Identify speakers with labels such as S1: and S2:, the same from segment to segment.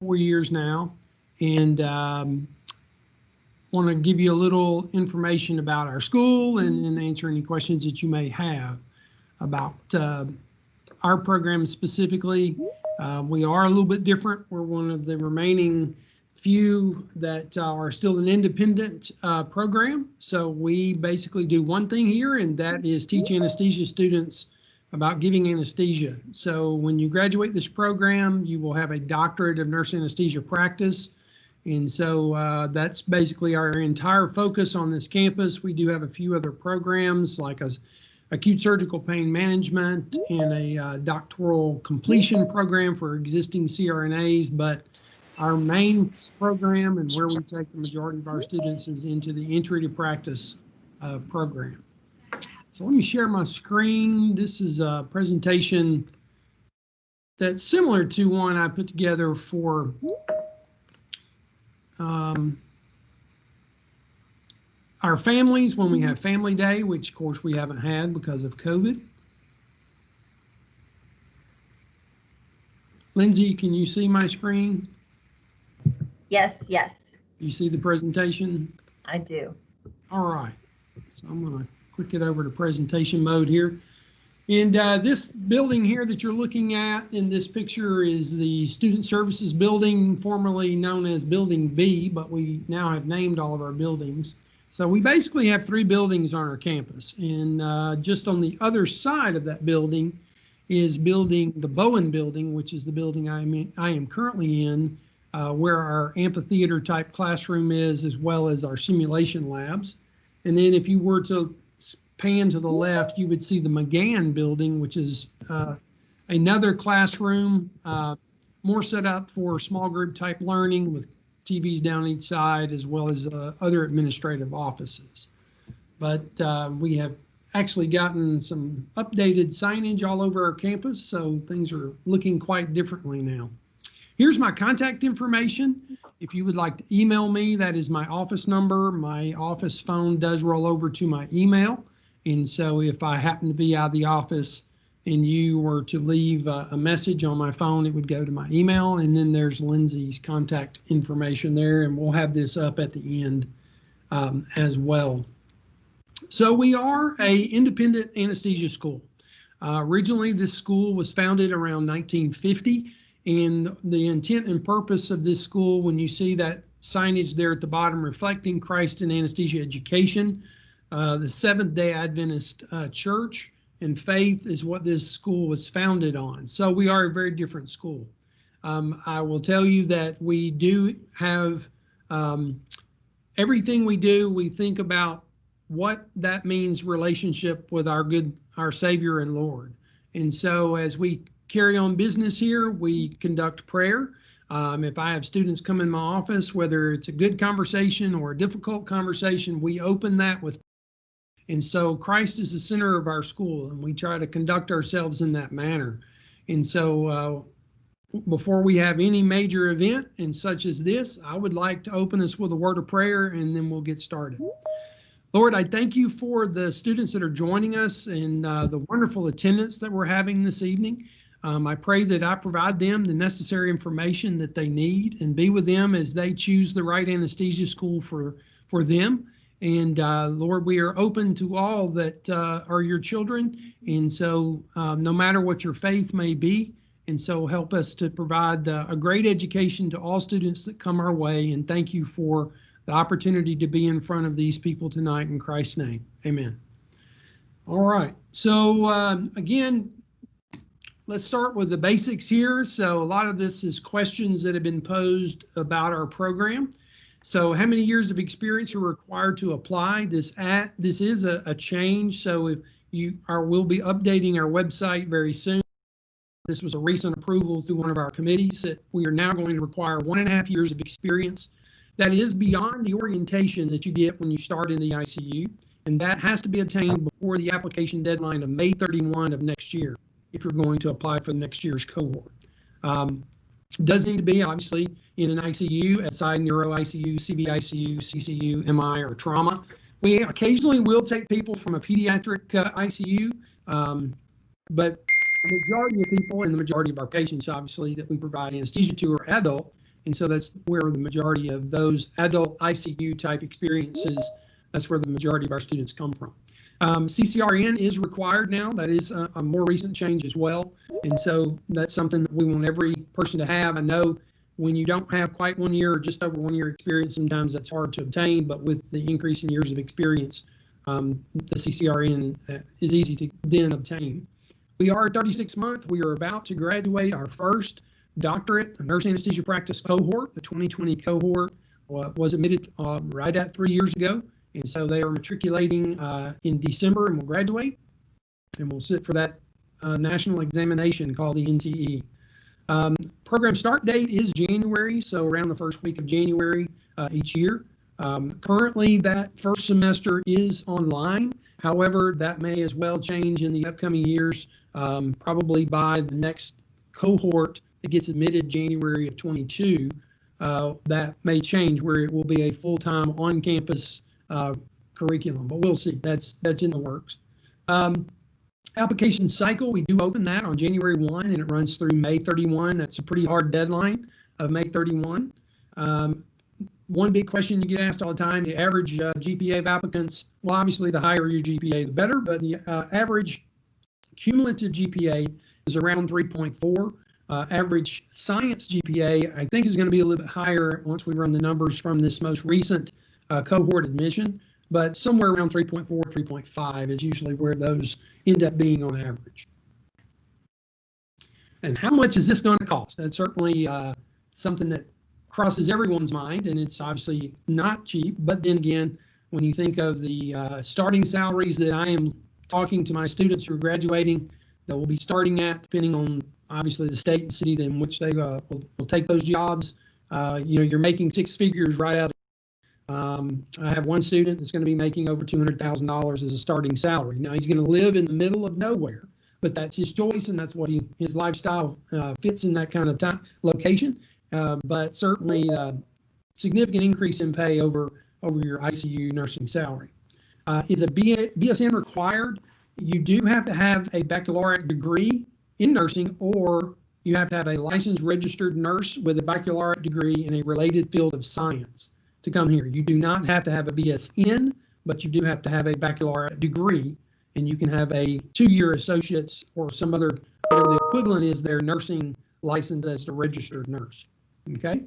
S1: 4 years now, and want to give you a little information about our school and answer any questions that you may have about our program specifically. We are a little bit different. We're one of the remaining few that are still an independent program. So we basically do one thing here, and that is teach anesthesia students about giving anesthesia. So when you graduate this program, you will have a doctorate of nurse anesthesia practice. And so that's basically our entire focus on this campus. We do have a few other programs like acute surgical pain management and a doctoral completion program for existing CRNAs, but our main program and where we take the majority of our students is into the entry to practice program. So let me share my screen. This is a presentation that's similar to one I put together for our families when we have family day, which of course we haven't had because of COVID. Lindsay, can you see my screen?
S2: Yes, yes.
S1: You see the presentation?
S2: I do.
S1: All right. So I'm going to click it over to presentation mode here. And this building here that you're looking at in this picture is the Student Services Building, formerly known as Building B, but we now have named all of our buildings. So we basically have 3 buildings on our campus. And just on the other side of that building is the Bowen Building, which is the building I am currently in, where our amphitheater type classroom is, as well as our simulation labs. And then if you were to pan to the left, you would see the McGann Building, which is another classroom, more set up for small group type learning with TVs down each side, as well as other administrative offices. But we have actually gotten some updated signage all over our campus, so things are looking quite differently now. Here's my contact information. If you would like to email me, that is my office number. My office phone does roll over to my email. And so if I happen to be out of the office and you were to leave a message on my phone, it would go to my email. And then there's Lindsay's contact information there, and we'll have this up at the end as well. So we are an independent anesthesia school. Originally, this school was founded around 1950. And the intent and purpose of this school, when you see that signage there at the bottom reflecting Christ in anesthesia education, the Seventh-day Adventist church and faith is what this school was founded on. So we are a very different school. I will tell you that we do have everything we do, we think about what that means relationship with our Savior and Lord. And so as we carry on business here, we conduct prayer. If I have students come in my office, whether it's a good conversation or a difficult conversation, we open that with prayer. And so Christ is the center of our school, and we try to conduct ourselves in that manner. And so before we have any major event and such as this, I would like to open us with a word of prayer, and then we'll get started. Lord, I thank you for the students that are joining us and the wonderful attendance that we're having this evening. I pray that I provide them the necessary information that they need and be with them as they choose the right anesthesia school for them. And Lord, we are open to all that are your children. And so no matter what your faith may be, and so help us to provide a great education to all students that come our way. And thank you for the opportunity to be in front of these people tonight in Christ's name. Amen. All right. So again, let's start with the basics here. So a lot of this is questions that have been posed about our program. So how many years of experience are required to apply? This is a change. So if we'll be updating our website very soon. This was a recent approval through one of our committees that we are now going to require 1.5 years of experience. That is beyond the orientation that you get when you start in the ICU. And that has to be obtained before the application deadline of May 31 of next year, if you're going to apply for the next year's cohort. Does need to be obviously in an ICU, SI, Neuro ICU, CVICU, CCU, MI, or trauma. We occasionally will take people from a pediatric ICU, but the majority of people and the majority of our patients, obviously, that we provide anesthesia to are adult. And so that's where the majority of those adult ICU type experiences, that's where the majority of our students come from. CCRN is required now. That is a more recent change as well. And so that's something that we want every person to have. I know when you don't have quite 1 year or just over 1 year experience, sometimes that's hard to obtain, but with the increase in years of experience, the CCRN is easy to then obtain. We are 36 month. We are about to graduate our first doctorate nurse anesthesia practice cohort. The 2020 cohort was admitted right at 3 years ago. And so they are matriculating in December and will graduate. And we'll sit for that national examination called the NCE. Program start date is January, so around the first week of January each year. Currently, that first semester is online. However, that may as well change in the upcoming years, probably by the next cohort that gets admitted January of 22. That may change where it will be a full-time on-campus curriculum, but we'll see. That's in the works. Application cycle, we do open that on January 1 and it runs through May 31. That's a pretty hard deadline of May 31. One big question you get asked all the time, the average GPA of applicants, well, obviously the higher your GPA, the better, but the average cumulative GPA is around 3.4. Average science GPA, I think, is going to be a little bit higher once we run the numbers from this most recent cohort admission, but somewhere around 3.4, 3.5 is usually where those end up being on average. And how much is this going to cost? That's certainly something that crosses everyone's mind, and it's obviously not cheap. But then again, when you think of the starting salaries that I am talking to my students who are graduating that will be starting at, depending on obviously the state and city in which they will take those jobs, you're making six figures right out. I have one student that's going to be making over $200,000 as a starting salary. Now he's going to live in the middle of nowhere, but that's his choice, and that's what his lifestyle fits in that kind of location. But certainly significant increase in pay over your ICU nursing salary. Is a BSN required? You do have to have a baccalaureate degree in nursing, or you have to have a licensed registered nurse with a baccalaureate degree in a related field of science to come here. You do not have to have a BSN, but you do have to have a baccalaureate degree, and you can have a 2-year associate's or some other, whatever the equivalent is, their nursing license as a registered nurse. Okay.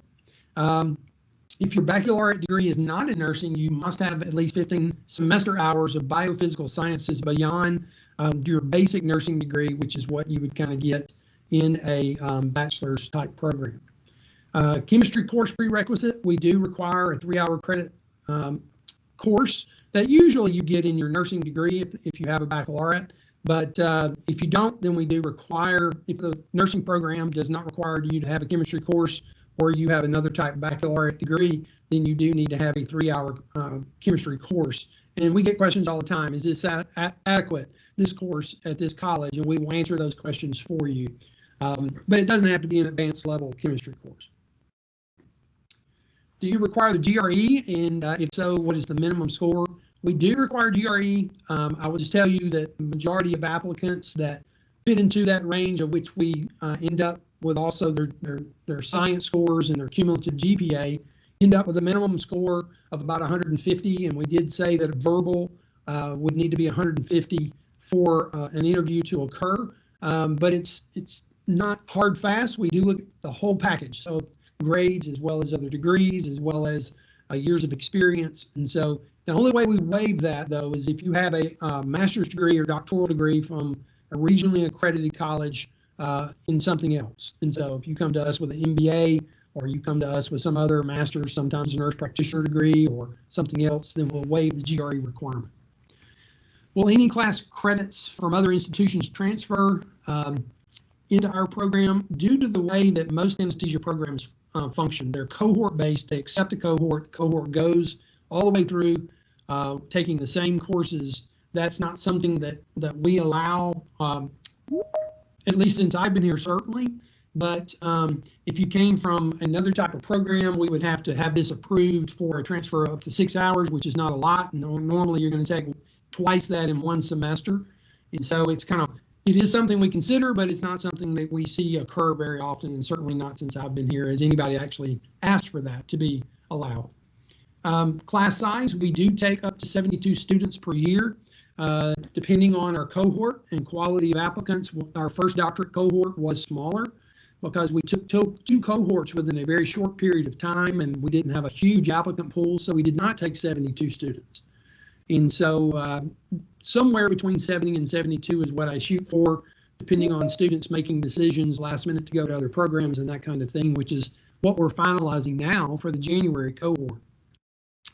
S1: If your baccalaureate degree is not in nursing, you must have at least 15 semester hours of biophysical sciences beyond your basic nursing degree, which is what you would kind of get in a bachelor's type program. Chemistry course prerequisite, we do require a 3-hour credit course that usually you get in your nursing degree if you have a baccalaureate. But if you don't, then we do require, if the nursing program does not require you to have a chemistry course, or you have another type of baccalaureate degree, then you do need to have a 3-hour chemistry course. And we get questions all the time, is this adequate, this course at this college? And we will answer those questions for you. But it doesn't have to be an advanced level chemistry course. Do you require the GRE? And if so, what is the minimum score? We do require GRE. I will just tell you that the majority of applicants that fit into that range, of which we end up with also their science scores and their cumulative GPA, end up with a minimum score of about 150. And we did say that a verbal would need to be 150 for an interview to occur. But it's not hard fast. We do look at the whole package. So grades as well as other degrees, as well as years of experience. And so the only way we waive that, though, is if you have a master's degree or doctoral degree from a regionally accredited college in something else. And so if you come to us with an MBA, or you come to us with some other master's, sometimes a nurse practitioner degree or something else, then we'll waive the GRE requirement. Will any class credits from other institutions transfer into our program? Due to the way that most anesthesia programs function, they're cohort-based. They accept a cohort. The cohort goes all the way through taking the same courses. That's not something that we allow, at least since I've been here, certainly. But if you came from another type of program, we would have to have this approved for a transfer up to 6 hours, which is not a lot. Normally, you're going to take twice that in one semester. And so it's kind of It is something we consider, but it's not something that we see occur very often, and certainly not since I've been here has anybody actually asked for that to be allowed. Class size, we do take up to 72 students per year, depending on our cohort and quality of applicants. Our first doctorate cohort was smaller because we took two cohorts within a very short period of time, and we didn't have a huge applicant pool, so we did not take 72 students. And so somewhere between 70 and 72 is what I shoot for, depending on students making decisions last minute to go to other programs and that kind of thing, which is what we're finalizing now for the January cohort.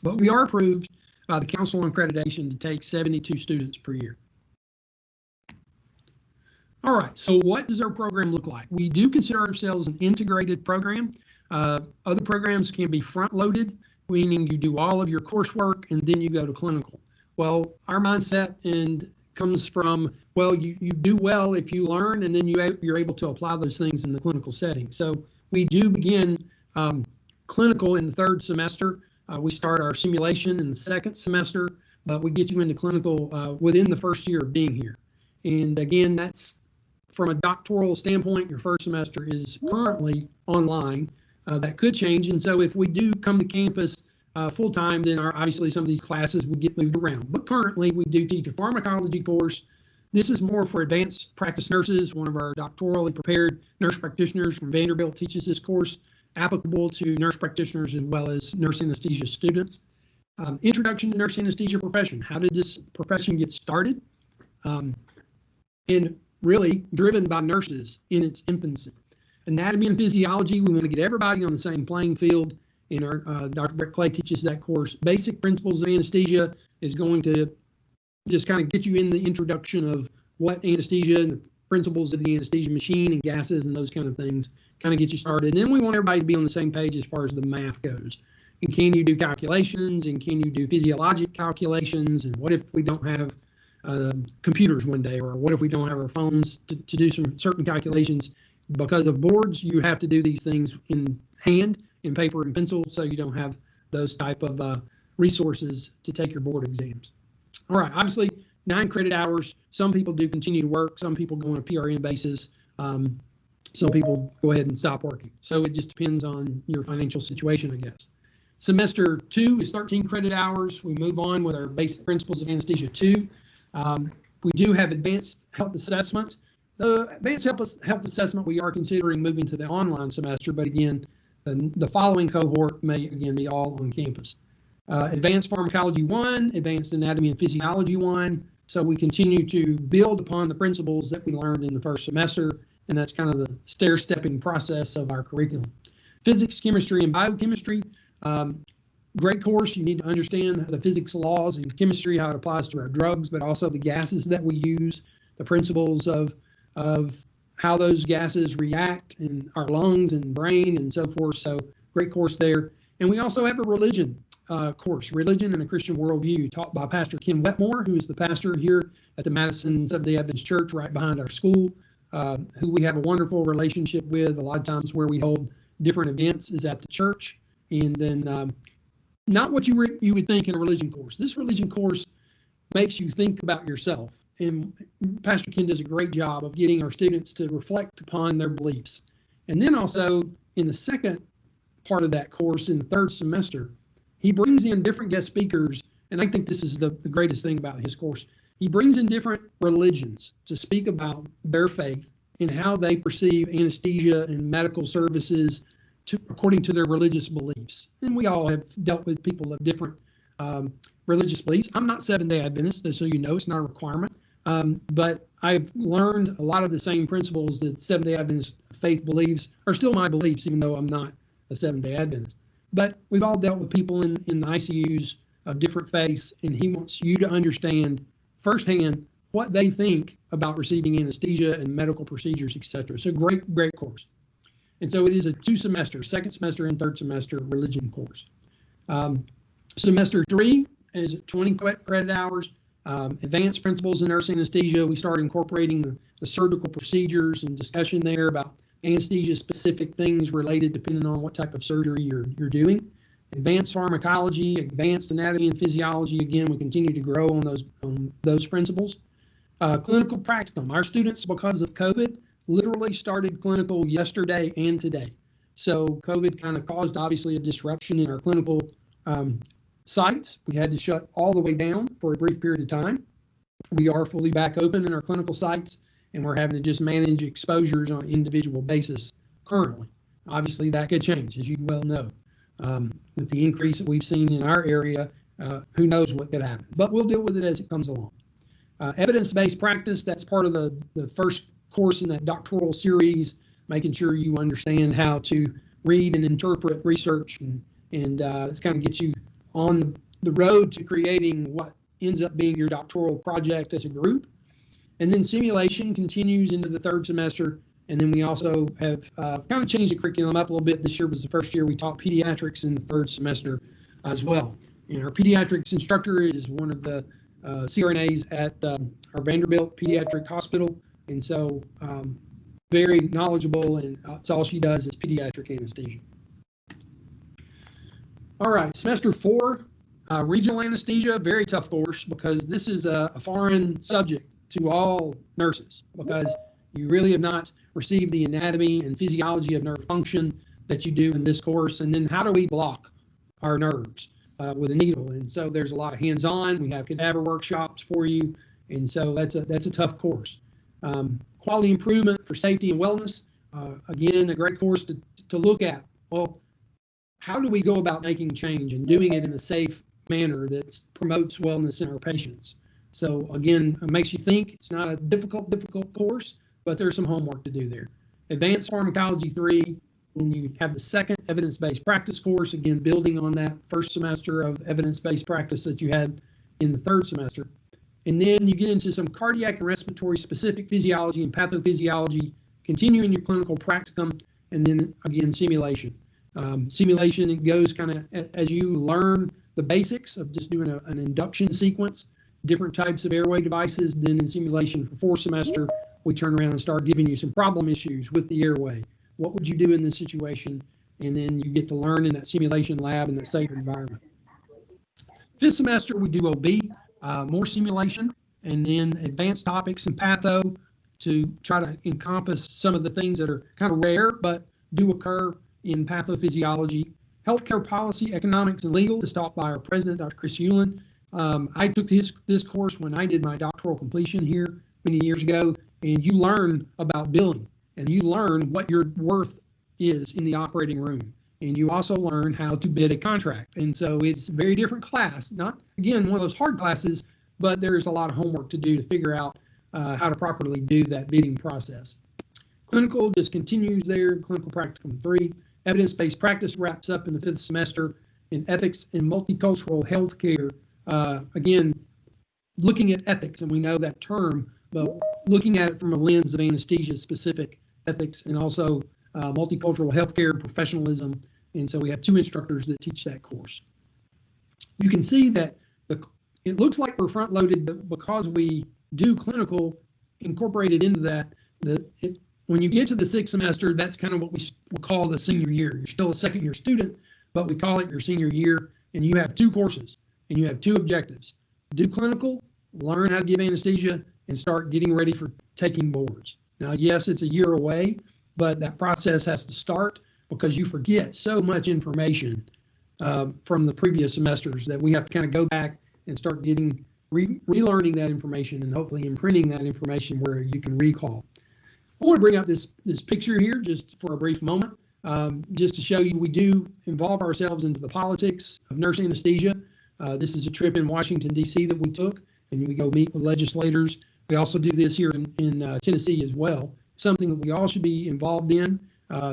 S1: But we are approved by the Council on Accreditation to take 72 students per year. All right, so what does our program look like? We do consider ourselves an integrated program. Other programs can be front-loaded, meaning you do all of your coursework and then you go to clinical. Well, our mindset comes from, well, you do well if you learn, and then you're able to apply those things in the clinical setting. So we do begin clinical in the third semester. We start our simulation in the second semester, but we get you into clinical within the first year of being here. And again, that's from a doctoral standpoint, your first semester is currently online. That could change, and so if we do come to campus full-time, then obviously some of these classes would get moved around. But currently, we do teach a pharmacology course. This is more for advanced practice nurses. One of our doctorally prepared nurse practitioners from Vanderbilt teaches this course, applicable to nurse practitioners as well as nurse anesthesia students. Introduction to nurse anesthesia profession. How did this profession get started? And really driven by nurses in its infancy. Anatomy and physiology, we want to get everybody on the same playing field. And our Dr. Brett Clay teaches that course. Basic principles of anesthesia is going to just kind of get you in the introduction of what anesthesia and the principles of the anesthesia machine and gases and those kind of things, kind of get you started. And then we want everybody to be on the same page as far as the math goes. And can you do calculations, and can you do physiologic calculations, and what if we don't have computers one day, or what if we don't have our phones to do some certain calculations? Because of boards, you have to do these things in hand, in paper and pencil, so you don't have those type of resources to take your board exams. All right, obviously 9 credit hours. Some people do continue to work. Some people go on a PRN basis. Some people go ahead and stop working. So it just depends on your financial situation, I guess. Semester 2 is 13 credit hours. We move on with our basic principles of anesthesia 2. We do have advanced health assessment. The advanced health assessment, we are considering moving to the online semester, but again, the following cohort may again be all on campus. Advanced Pharmacology 1, Advanced Anatomy and Physiology 1. So we continue to build upon the principles that we learned in the first semester, and that's kind of the stair-stepping process of our curriculum. Physics, chemistry, and biochemistry. Great course. You need to understand the physics laws and chemistry, how it applies to our drugs, but also the gases that we use, the principles of how those gases react in our lungs and brain and so forth. So great course there. And we also have a religion course, Religion and a Christian Worldview, taught by Pastor Ken Wetmore, who is the pastor here at the Madison Seventh-day Adventist Church right behind our school, who we have a wonderful relationship with. A lot of times where we hold different events is at the church. And then not what you would think in a religion course. This religion course makes you think about yourself. And Pastor Ken does a great job of getting our students to reflect upon their beliefs. And then also in the second part of that course, in the third semester, he brings in different guest speakers. And I think this is the greatest thing about his course. He brings in different religions to speak about their faith and how they perceive anesthesia and medical services according to their religious beliefs. And we all have dealt with people of different religious beliefs. I'm not Seventh-day Adventist, so you know it's not a requirement. But I've learned a lot of the same principles that Seventh-day Adventist faith believes are still my beliefs, even though I'm not a Seventh-day Adventist. But we've all dealt with people in the ICUs of different faiths, and he wants you to understand firsthand what they think about receiving anesthesia and medical procedures, etc. So great course. And so it is a 2-semester, second semester and third semester religion course. Semester 3 is 20 credit hours. Advanced principles in nurse anesthesia. We start incorporating the surgical procedures and discussion there about anesthesia specific things related depending on what type of surgery you're doing. Advanced pharmacology, advanced anatomy and physiology. Again, we continue to grow on those principles. Clinical practicum. Our students, because of COVID, literally started clinical yesterday and today. So COVID kind of caused, obviously, a disruption in our clinical sites. We had to shut all the way down for a brief period of time. We are fully back open in our clinical sites, and we're having to just manage exposures on an individual basis currently. Obviously, that could change, as you well know. With the increase that we've seen in our area, who knows what could happen. But we'll deal with it as it comes along. Evidence-based practice, that's part of the first course in that doctoral series, making sure you understand how to read and interpret research, and it's kind of get you on the road to creating what ends up being your doctoral project as a group. And then simulation continues into the third semester. And then we also have kind of changed the curriculum up a little bit. This year was the first year we taught pediatrics in the third semester as well. And our pediatrics instructor is one of the CRNAs at our Vanderbilt Pediatric Hospital. And so very knowledgeable, and that's all she does is pediatric anesthesia. All right, semester 4, regional anesthesia, very tough course because this is a foreign subject to all nurses because you really have not received the anatomy and physiology of nerve function that you do in this course. And then how do we block our nerves with a needle? And so there's a lot of hands-on. We have cadaver workshops for you. And so that's a tough course. Quality improvement for safety and wellness. Again, a great course to look at. Well, how do we go about making change and doing it in a safe manner that promotes wellness in our patients? So again, it makes you think. It's not a difficult course, but there's some homework to do there. Advanced Pharmacology 3, and you have the second evidence-based practice course, again, building on that first semester of evidence-based practice that you had in the third semester. And then you get into some cardiac and respiratory specific physiology and pathophysiology, continuing your clinical practicum, and then again, simulation. Simulation, it goes kind of as you learn the basics of just doing an induction sequence, different types of airway devices. Then in simulation for fourth semester, we turn around and start giving you some problem issues with the airway. What would you do in this situation? And then you get to learn in that simulation lab in that safe environment. Fifth semester, we do OB, more simulation, and then advanced topics and patho to try to encompass some of the things that are kind of rare but do occur in pathophysiology. Healthcare policy, economics, and legal is taught by our president, Dr. Chris Hewlin. I took this course when I did my doctoral completion here many years ago, and you learn about billing, and you learn what your worth is in the operating room, and you also learn how to bid a contract. And so it's a very different class, not, again, one of those hard classes, but there's a lot of homework to do to figure out how to properly do that bidding process. Clinical just continues there, clinical practicum 3. Evidence-based practice wraps up in the fifth semester. In ethics and multicultural healthcare, again, looking at ethics, and we know that term, but looking at it from a lens of anesthesia-specific ethics and also multicultural healthcare professionalism. And so we have 2 instructors that teach that course. You can see that it looks like we're front-loaded, but because we do clinical incorporated into that, when you get to the 6th semester, that's kind of what we call the senior year. You're still a second-year student, but we call it your senior year, and you have 2 courses, and you have 2 objectives. Do clinical, learn how to give anesthesia, and start getting ready for taking boards. Now, yes, it's a year away, but that process has to start because you forget so much information from the previous semesters that we have to kind of go back and start getting relearning that information and hopefully imprinting that information where you can recall. I want to bring up this picture here just for a brief moment, just to show you we do involve ourselves into the politics of nurse anesthesia. This is a trip in Washington, D.C. that we took, and we go meet with legislators. We also do this here in Tennessee as well, something that we all should be involved in.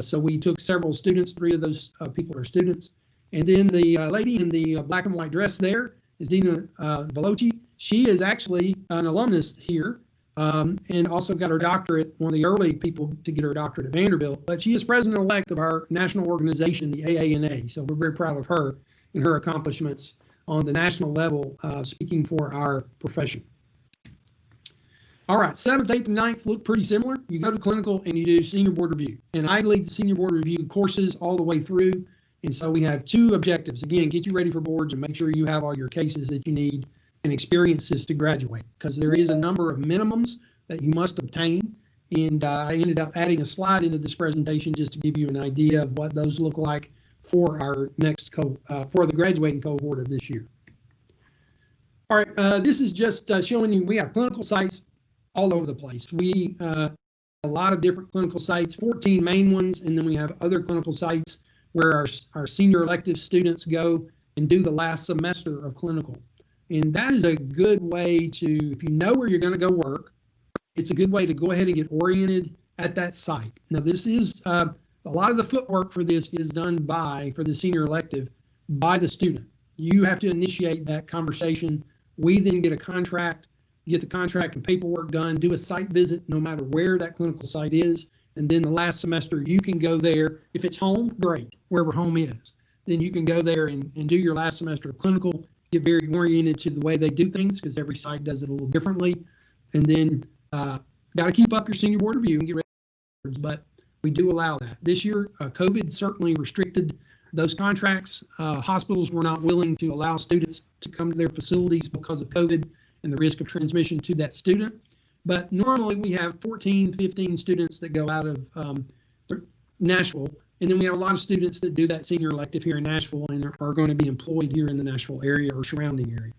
S1: So we took several students, 3 of those people are students. And then the lady in the black and white dress there is Dina Veloci. She is actually an alumnus here. And also got her doctorate, one of the early people to get her doctorate at Vanderbilt. But she is president-elect of our national organization, the AANA. So we're very proud of her and her accomplishments on the national level, speaking for our profession. All right, 7th, 8th, and 9th look pretty similar. You go to clinical and you do senior board review. And I lead the senior board review courses all the way through. And so we have 2 objectives. Again, get you ready for boards and make sure you have all your cases that you need and experiences to graduate, because there is a number of minimums that you must obtain. And I ended up adding a slide into this presentation just to give you an idea of what those look like for our next for the graduating cohort of this year. All right, this is just showing you we have clinical sites all over the place. We a lot of different clinical sites, 14 main ones, and then we have other clinical sites where our senior elective students go and do the last semester of clinical. And that is a good way to, if you know where you're going to go work, it's a good way to go ahead and get oriented at that site. Now, this is a lot of the footwork for this is done for the senior elective by the student. You have to initiate that conversation. We then get a contract, get the contract and paperwork done, do a site visit no matter where that clinical site is. And then the last semester, you can go there. If it's home, great, wherever home is. Then you can go there and do your last semester of clinical, get very oriented to the way they do things, because every site does it a little differently. And then got to keep up your senior board review and get ready, but we do allow that. This year, COVID certainly restricted those contracts. Hospitals were not willing to allow students to come to their facilities because of COVID and the risk of transmission to that student. But normally we have 14, 15 students that go out of Nashville, and then we have a lot of students that do that senior elective here in Nashville and are going to be employed here in the Nashville area or surrounding areas.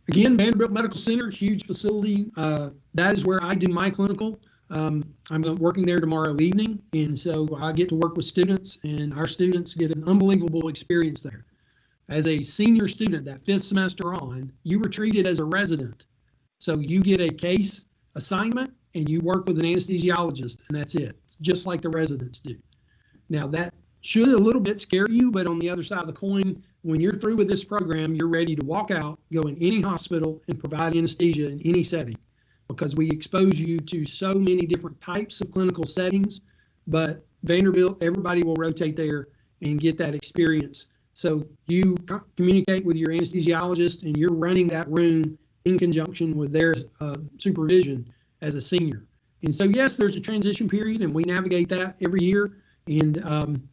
S1: Again, Vanderbilt Medical Center, huge facility. That is where I do my clinical. I'm working there tomorrow evening, and so I get to work with students, and our students get an unbelievable experience there. As a senior student, that 5th semester on, you were treated as a resident. So you get a case assignment, and you work with an anesthesiologist, and that's it. It's just like the residents do. Now, that should a little bit scare you, but on the other side of the coin, when you're through with this program, you're ready to walk out, go in any hospital, and provide anesthesia in any setting, because we expose you to so many different types of clinical settings. But Vanderbilt, everybody will rotate there and get that experience. So you communicate with your anesthesiologist, and you're running that room in conjunction with their supervision as a senior. And so, yes, there's a transition period, and we navigate that every year. And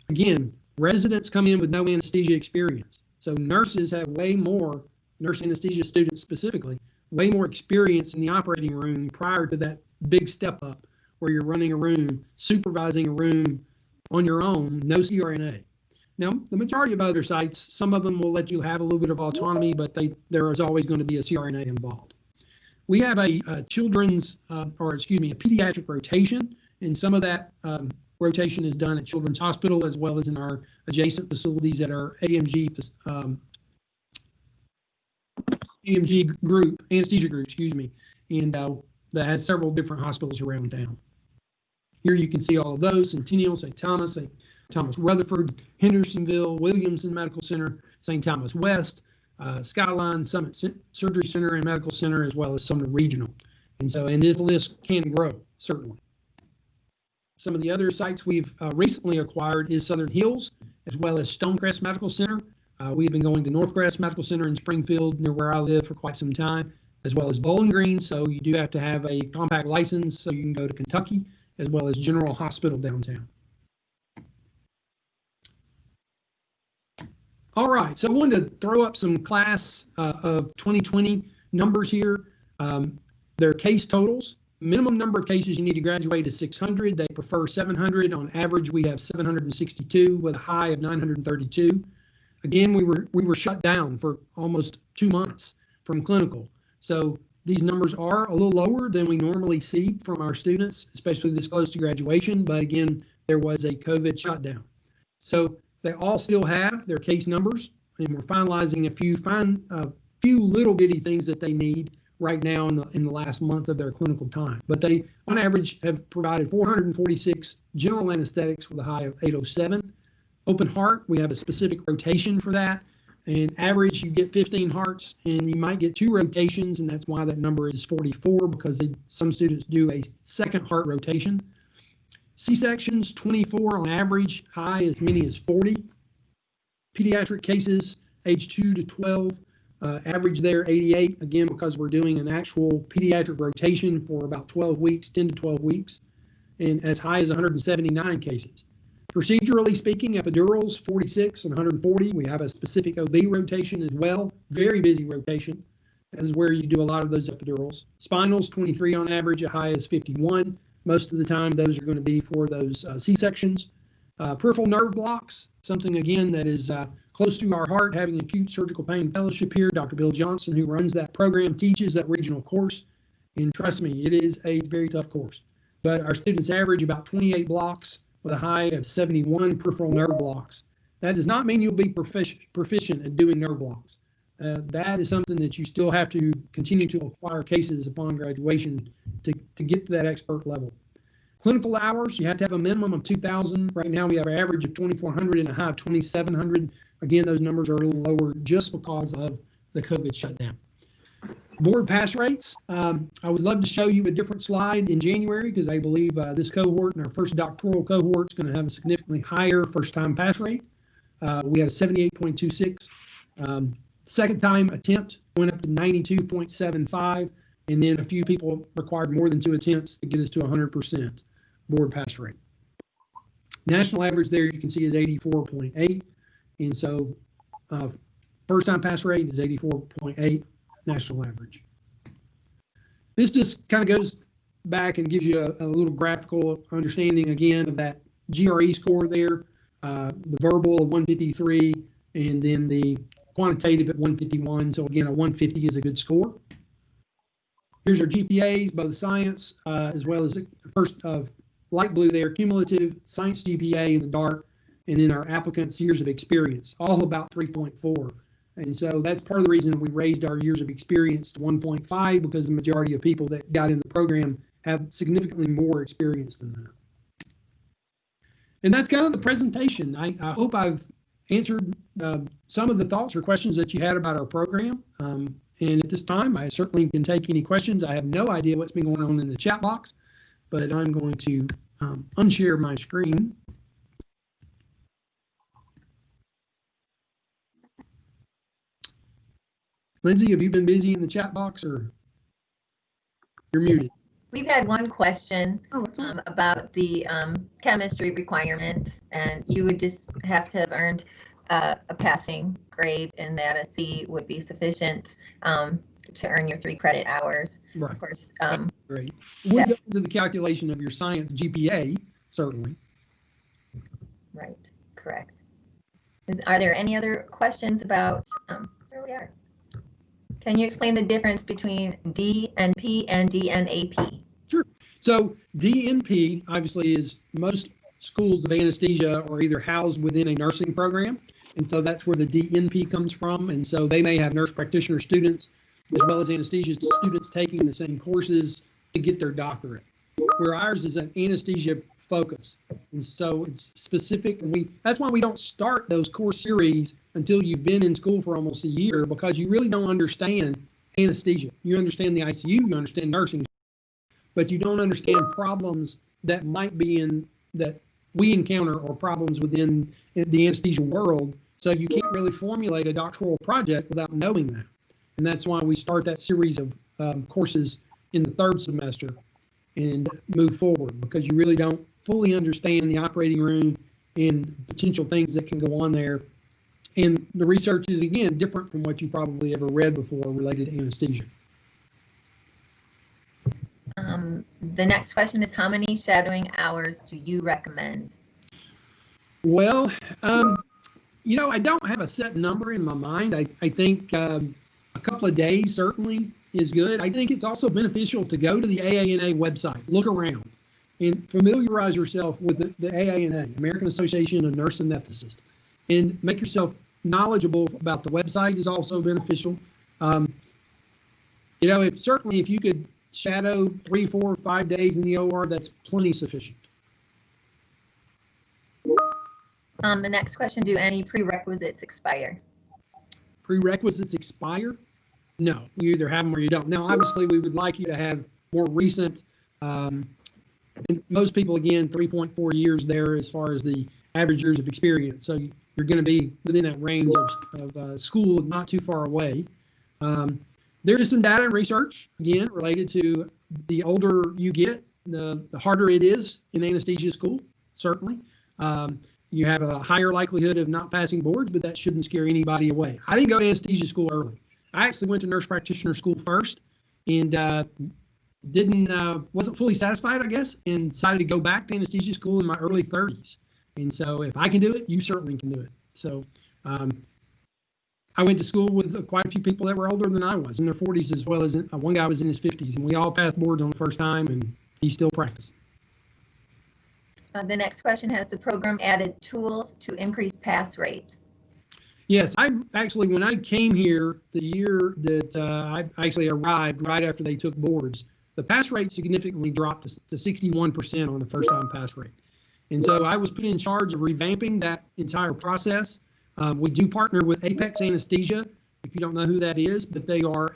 S1: again, residents come in with no anesthesia experience. So nurses have way more, nurse anesthesia students specifically, way more experience in the operating room prior to that big step up where you're running a room, supervising a room on your own, no CRNA. Now, the majority of other sites, some of them will let you have a little bit of autonomy, but there is always going to be a CRNA involved. We have a pediatric rotation, and some of that rotation is done at Children's Hospital as well as in our adjacent facilities at our AMG group, anesthesia group, and that has several different hospitals around town. Here you can see all of those: Centennial, St. Thomas Rutherford, Hendersonville, Williamson Medical Center, St. Thomas West, Skyline, Summit Surgery Center and Medical Center, as well as Sumner Regional. And this list can grow, certainly. Some of the other sites we've recently acquired is Southern Hills, as well as Stonecrest Medical Center. We've been going to Northcrest Medical Center in Springfield, near where I live, for quite some time, as well as Bowling Green. So you do have to have a compact license so you can go to Kentucky, as well as General Hospital downtown. All right, so I wanted to throw up some class of 2020 numbers here. Their case totals. Minimum number of cases you need to graduate is 600. They prefer 700. On average, we have 762 with a high of 932. Again, we were shut down for almost 2 months from clinical. So these numbers are a little lower than we normally see from our students, especially this close to graduation. But again, there was a COVID shutdown. So they all still have their case numbers, and we're finalizing a few little bitty things that they need right now in the last month of their clinical time. But they, on average, have provided 446 general anesthetics with a high of 807. Open heart, we have a specific rotation for that. And average, you get 15 hearts, and you might get 2 rotations, and that's why that number is 44, because some students do a second heart rotation. C-sections, 24 on average, high as many as 40. Pediatric cases, age 2 to 12, average there 88, again, because we're doing an actual pediatric rotation for about 12 weeks, 10 to 12 weeks, and as high as 179 cases. Procedurally speaking, epidurals 46 and 140. We have a specific OB rotation as well. Very busy rotation. This is where you do a lot of those epidurals. Spinals 23 on average, as high as 51. Most of the time, those are going to be for those C-sections. Peripheral nerve blocks, something again that is close to our heart, having acute surgical pain fellowship here. Dr. Bill Johnson, who runs that program, teaches that regional course. And trust me, it is a very tough course. But our students average about 28 blocks with a high of 71 peripheral nerve blocks. That does not mean you'll be proficient at doing nerve blocks. That is something that you still have to continue to acquire cases upon graduation to get to that expert level. Clinical hours, you have to have a minimum of 2,000. Right now we have an average of 2,400 and a high of 2,700. Again, those numbers are a little lower just because of the COVID shutdown. Board pass rates. I would love to show you a different slide in January because I believe this cohort and our first doctoral cohort is going to have a significantly higher first-time pass rate. We had a 78.26. Second time attempt went up to 92.75, and then a few people required more than 2 attempts to get us to 100% board pass rate. National average there you can see is 84.8, and so first time pass rate is 84.8 national average. This just kind of goes back and gives you a little graphical understanding again of that GRE score there, the verbal of 153, and then the quantitative at 151. So again, a 150 is a good score. Here's our GPAs, both science as well as the first of light blue there, cumulative science GPA in the dark, and then our applicants' years of experience, all about 3.4. And so that's part of the reason we raised our years of experience to 1.5, because the majority of people that got in the program have significantly more experience than that. And that's kind of the presentation. I hope I've answered some of the thoughts or questions that you had about our program. And at this time, I certainly can take any questions. I have no idea what's been going on in the chat box, but I'm going to unshare my screen. Lindsay, have you been busy in the chat box, or you're muted?
S2: We've had one question about the chemistry requirement, and you would just have to have earned a passing grade, and that a C would be sufficient to earn your 3 credit hours.
S1: Right.
S2: Of course.
S1: That's great. We'll go into the calculation of your science GPA, certainly.
S2: Right. Correct. Are there any other questions about where we are? Can you explain the difference between DNP and DNAP?
S1: Sure. So DNP obviously is most schools of anesthesia are either housed within a nursing program, and so that's where the DNP comes from. And so they may have nurse practitioner students as well as anesthesia students taking the same courses to get their doctorate, where ours is an anesthesia focus. And so it's specific, and that's why we don't start those course series until you've been in school for almost a year, because you really don't understand anesthesia. You understand the ICU, you understand nursing, but you don't understand problems that might be that we encounter, or problems within the anesthesia world. So you can't really formulate a doctoral project without knowing that. And that's why we start that series of courses in the 3rd semester and move forward, because you really don't fully understand the operating room and potential things that can go on there. And the research is, again, different from what you probably ever read before related to anesthesia.
S2: The next question is, how many shadowing hours do you recommend?
S1: Well, you know, I don't have a set number in my mind. I think a couple of days certainly is good. I think it's also beneficial to go to the AANA website, look around, and familiarize yourself with the AANA, American Association of Nurse Anesthetists, and make yourself knowledgeable about the website is also beneficial. You know, certainly if you could shadow 3, 4, 5 days in the OR, that's plenty sufficient.
S2: The next question, do any prerequisites expire?
S1: Prerequisites expire? No, you either have them or you don't. Now, obviously, we would like you to have more recent, and most people, again, 3.4 years there as far as the average years of experience. So you're going to be within that range of school, not too far away. There is some data and research, again, related to the older you get, the harder it is in anesthesia school, certainly. You have a higher likelihood of not passing boards, but that shouldn't scare anybody away. I didn't go to anesthesia school early. I actually went to nurse practitioner school first, and wasn't fully satisfied, I guess, and decided to go back to anesthesia school in my early 30s. And so if I can do it, you certainly can do it. So I went to school with quite a few people that were older than I was, in their 40s, as well as one guy was in his 50s, and we all passed boards on the first time, and he's still practicing.
S2: The next question has the program added tools to increase pass rate?
S1: Yes, when I came here, the year that I actually arrived right after they took boards, the pass rate significantly dropped to 61% on the first time pass rate. And so I was put in charge of revamping that entire process. We do partner with Apex Anesthesia, if you don't know who that is, but they are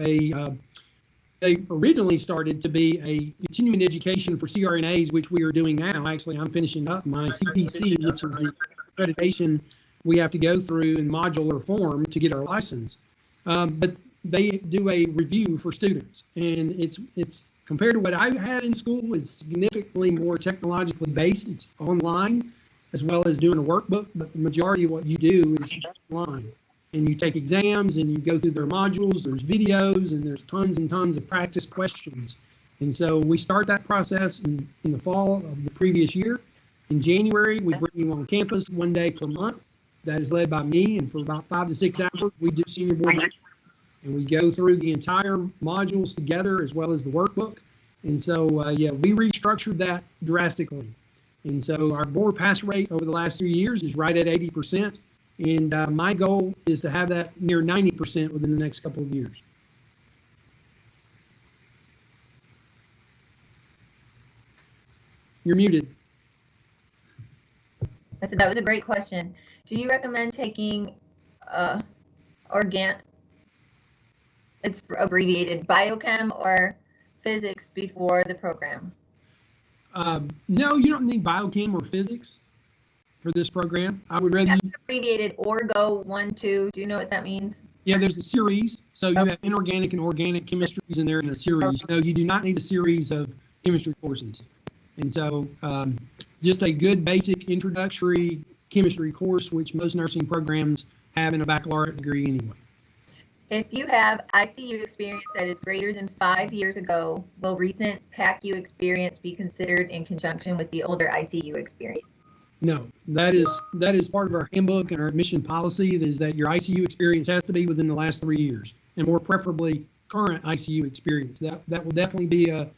S1: they originally started to be a continuing education for CRNAs, which we are doing now. Actually, I'm finishing up my CPC, which is the accreditation we have to go through in modular form to get our license. But they do a review for students, and it's compared to what I had in school is significantly more technologically based. It's online as well as doing a workbook, but the majority of what you do is online. And you take exams and you go through their modules, there's videos, and there's tons and tons of practice questions. And so we start that process in the fall of the previous year. In January, we bring you on campus 1 day per month. That is led by me, and for about 5 to 6 hours, we do senior board lecture, and we go through the entire modules together as well as the workbook. And so, we restructured that drastically. And so our board pass rate over the last 3 years is right at 80%. And my goal is to have that near 90% within the next couple of years. You're muted.
S2: I said that was a great question. Do you recommend taking it's abbreviated, biochem or physics before the program?
S1: No, you don't need biochem or physics for this program. I would rather
S2: abbreviated Orgo 1, 2. Do you know what that means?
S1: Yeah, there's a series. So you have inorganic and organic chemistries in there in a series. No, you do not need a series of chemistry courses. And so just a good basic introductory chemistry course, which most nursing programs have in a baccalaureate degree anyway.
S2: If you have ICU experience that is greater than 5 years ago, will recent PACU experience be considered in conjunction with the older ICU experience?
S1: No, that is part of our handbook and our admission policy, is that your ICU experience has to be within the last 3 years, and more preferably current ICU experience. That will definitely be a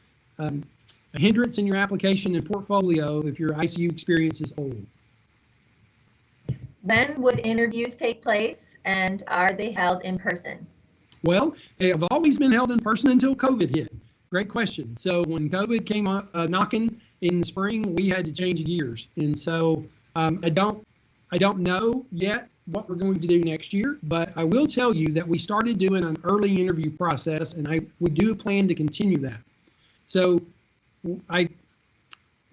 S1: hindrance in your application and portfolio if your ICU experience is old.
S2: When would interviews take place, and are they held in person?
S1: Well, they have always been held in person until COVID hit. Great question. So when COVID came knocking in the spring, we had to change gears. And so I don't know yet what we're going to do next year, but I will tell you that we started doing an early interview process, and we do plan to continue that. So I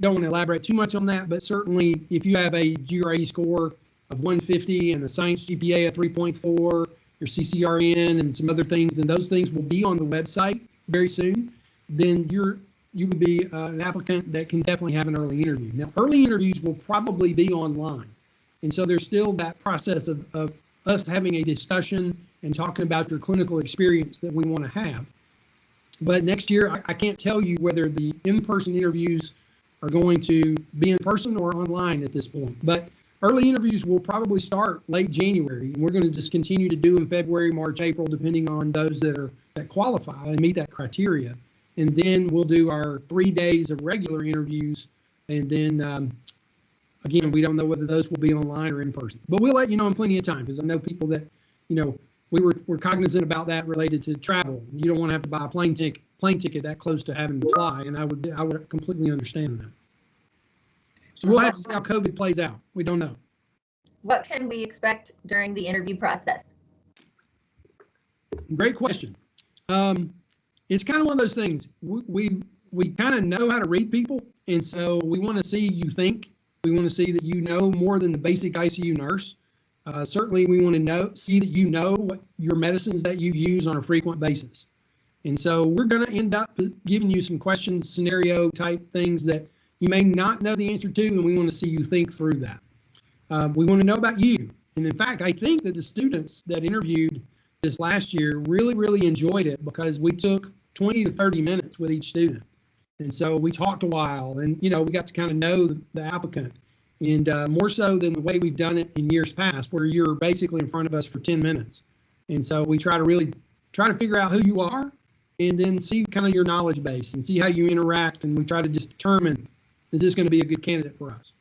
S1: don't want to elaborate too much on that, but certainly if you have a GRE score of 150 and a science GPA of 3.4, your CCRN and some other things, and those things will be on the website very soon, then you would be an applicant that can definitely have an early interview. Now, early interviews will probably be online. And so there's still that process of us having a discussion and talking about your clinical experience that we want to have. But next year, I can't tell you whether the in-person interviews are going to be in person or online at this point. But early interviews will probably start late January, and we're going to just continue to do in February, March, April, depending on those that qualify and meet that criteria. And then we'll do our 3 days of regular interviews. And then, again, we don't know whether those will be online or in person. But we'll let you know in plenty of time, because I know people that, we're cognizant about that related to travel. You don't want to have to buy a plane ticket that close to having to fly, and I would completely understand that. So we'll have to see how COVID plays out. We don't know.
S2: What can we expect during the interview process?
S1: Great question. It's kind of one of those things. We kind of know how to read people, and so we want to see you think. We want to see that you know more than the basic ICU nurse. Certainly, we want to see that you know what your medicines that you use on a frequent basis. And so we're going to end up giving you some questions, scenario type things that you may not know the answer to, and we want to see you think through that. We want to know about you. And in fact, I think that the students that interviewed this last year really, really enjoyed it because we took 20 to 30 minutes with each student. And so we talked a while, and we got to kind of know the applicant, and more so than the way we've done it in years past, where you're basically in front of us for 10 minutes. And so we try to figure out who you are, and then see kind of your knowledge base and see how you interact, and we try to just determine, is this going to be a good candidate for us?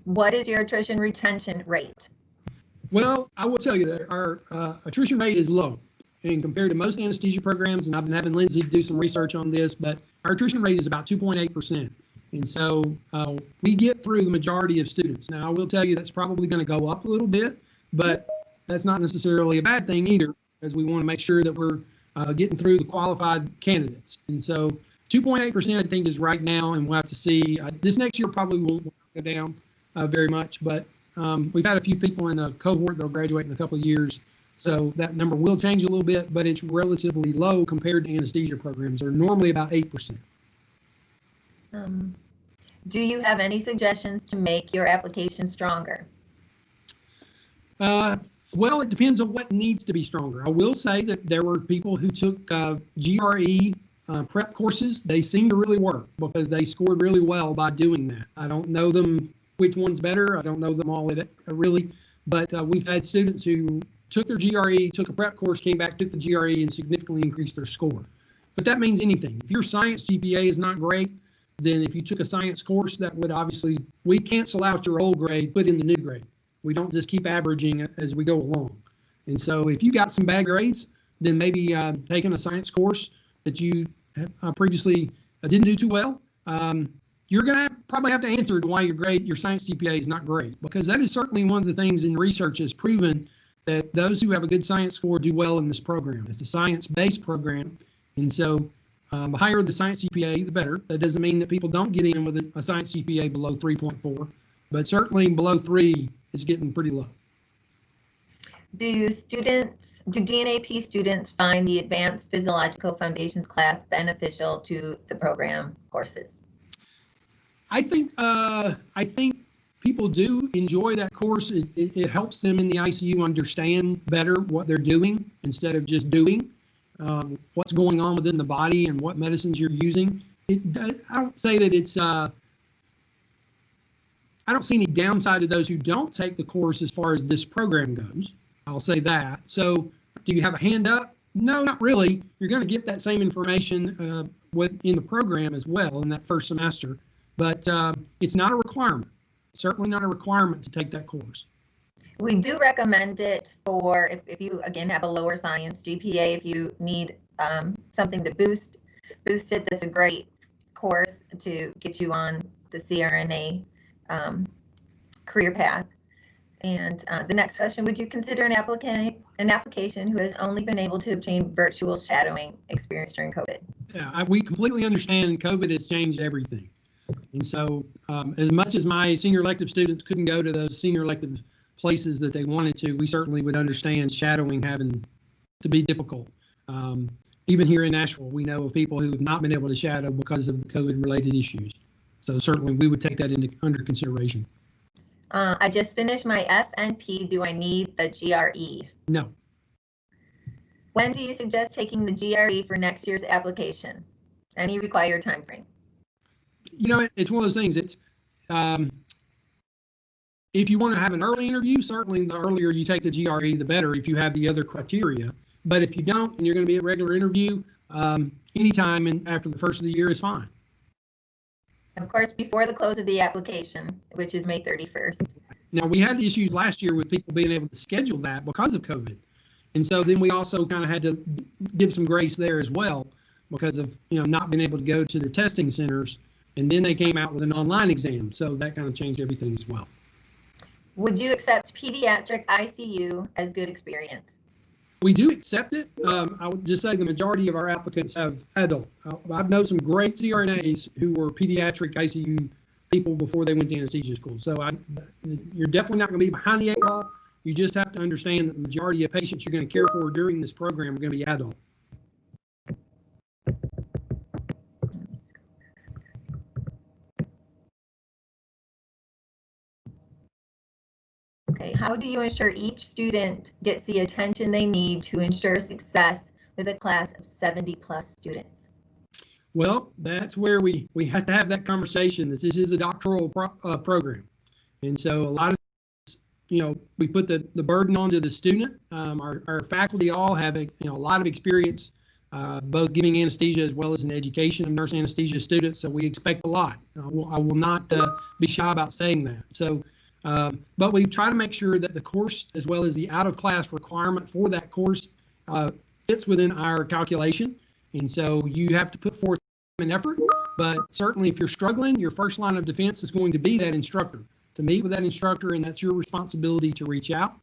S2: What is your attrition retention rate?
S1: Well, I will tell you that our attrition rate is low. And compared to most anesthesia programs, and I've been having Lindsay do some research on this, but our attrition rate is about 2.8%. And so we get through the majority of students. Now, I will tell you that's probably going to go up a little bit, but that's not necessarily a bad thing either, because we want to make sure that we're getting through the qualified candidates. And so 2.8% I think is right now, and we'll have to see. This next year probably won't go down very much, but we've had a few people in a cohort that will graduate in a couple of years. So that number will change a little bit, but it's relatively low compared to anesthesia programs. They're normally about 8%.
S2: Do you have any suggestions to make your application stronger?
S1: Well, it depends on what needs to be stronger. I will say that there were people who took GRE prep courses. They seem to really work because they scored really well by doing that. I don't know them which one's better. I don't know them all really, but we've had students who took their GRE, took a prep course, came back, took the GRE, and significantly increased their score. But that means anything. If your science GPA is not great, then if you took a science course, that would obviously, we cancel out your old grade, put in the new grade. We don't just keep averaging as we go along. And so if you got some bad grades, then maybe taking a science course that you previously didn't do too well, you're going to probably have to answer to why your science GPA is not great, because that is certainly one of the things in research has proven that those who have a good science score do well in this program. It's a science-based program, and so the higher the science GPA, the better. That doesn't mean that people don't get in with a science GPA below 3.4, but certainly below 3 is getting pretty low.
S2: Do DNAP students find the Advanced Physiological Foundations class beneficial to the program courses?
S1: I think people do enjoy that course. It helps them in the ICU understand better what they're doing instead of just doing what's going on within the body and what medicines you're using. I don't say that it's, I don't see any downside to those who don't take the course as far as this program goes. I'll say that. So do you have a hand up? No, not really. You're going to get that same information in the program as well in that first semester, but it's not a requirement. Certainly not a requirement to take that course.
S2: We do recommend it for if you, again, have a lower science GPA, if you need something to boost it, that's a great course to get you on the CRNA career path. And the next question, would you consider an application who has only been able to obtain virtual shadowing experience during COVID?
S1: Yeah, we completely understand COVID has changed everything. And so as much as my senior elective students couldn't go to those senior elective places that they wanted to, we certainly would understand shadowing having to be difficult. Even here in Nashville, we know of people who have not been able to shadow because of the COVID-related issues. So certainly we would take that under consideration.
S2: I just finished my FNP. Do I need the GRE?
S1: No.
S2: When do you suggest taking the GRE for next year's application? Any required time frame?
S1: You know, it's one of those things. It's if you want to have an early interview, certainly the earlier you take the GRE, the better if you have the other criteria. But if you don't, and you're going to be at regular interview, anytime after the first of the year is fine.
S2: Of course, before the close of the application, which is May 31st.
S1: Now, we had issues last year with people being able to schedule that because of COVID. And so then we also kind of had to give some grace there as well because of, not being able to go to the testing centers. And then they came out with an online exam. So that kind of changed everything as well. Would you accept pediatric ICU as good experience? We do accept it. I would just say the majority of our applicants have adult. I've known some great CRNAs who were pediatric ICU people before they went to anesthesia school. So you're definitely not going to be behind the 8 ball. You just have to understand that the majority of patients you're going to care for during this program are going to be adult.
S2: Okay. How do you ensure each student gets the attention they need to ensure success with a class of 70+ students?
S1: Well, that's where we have to have that conversation. This is a doctoral program. And so a lot of, we put the burden onto the student. Our faculty all have a lot of experience, both giving anesthesia as well as an education of nurse anesthesia students. So we expect a lot. I will not be shy about saying that. So, but we try to make sure that the course, as well as the out-of-class requirement for that course, fits within our calculation. And so you have to put forth an effort. But certainly, if you're struggling, your first line of defense is going to be that instructor. To meet with that instructor, and that's your responsibility to reach out.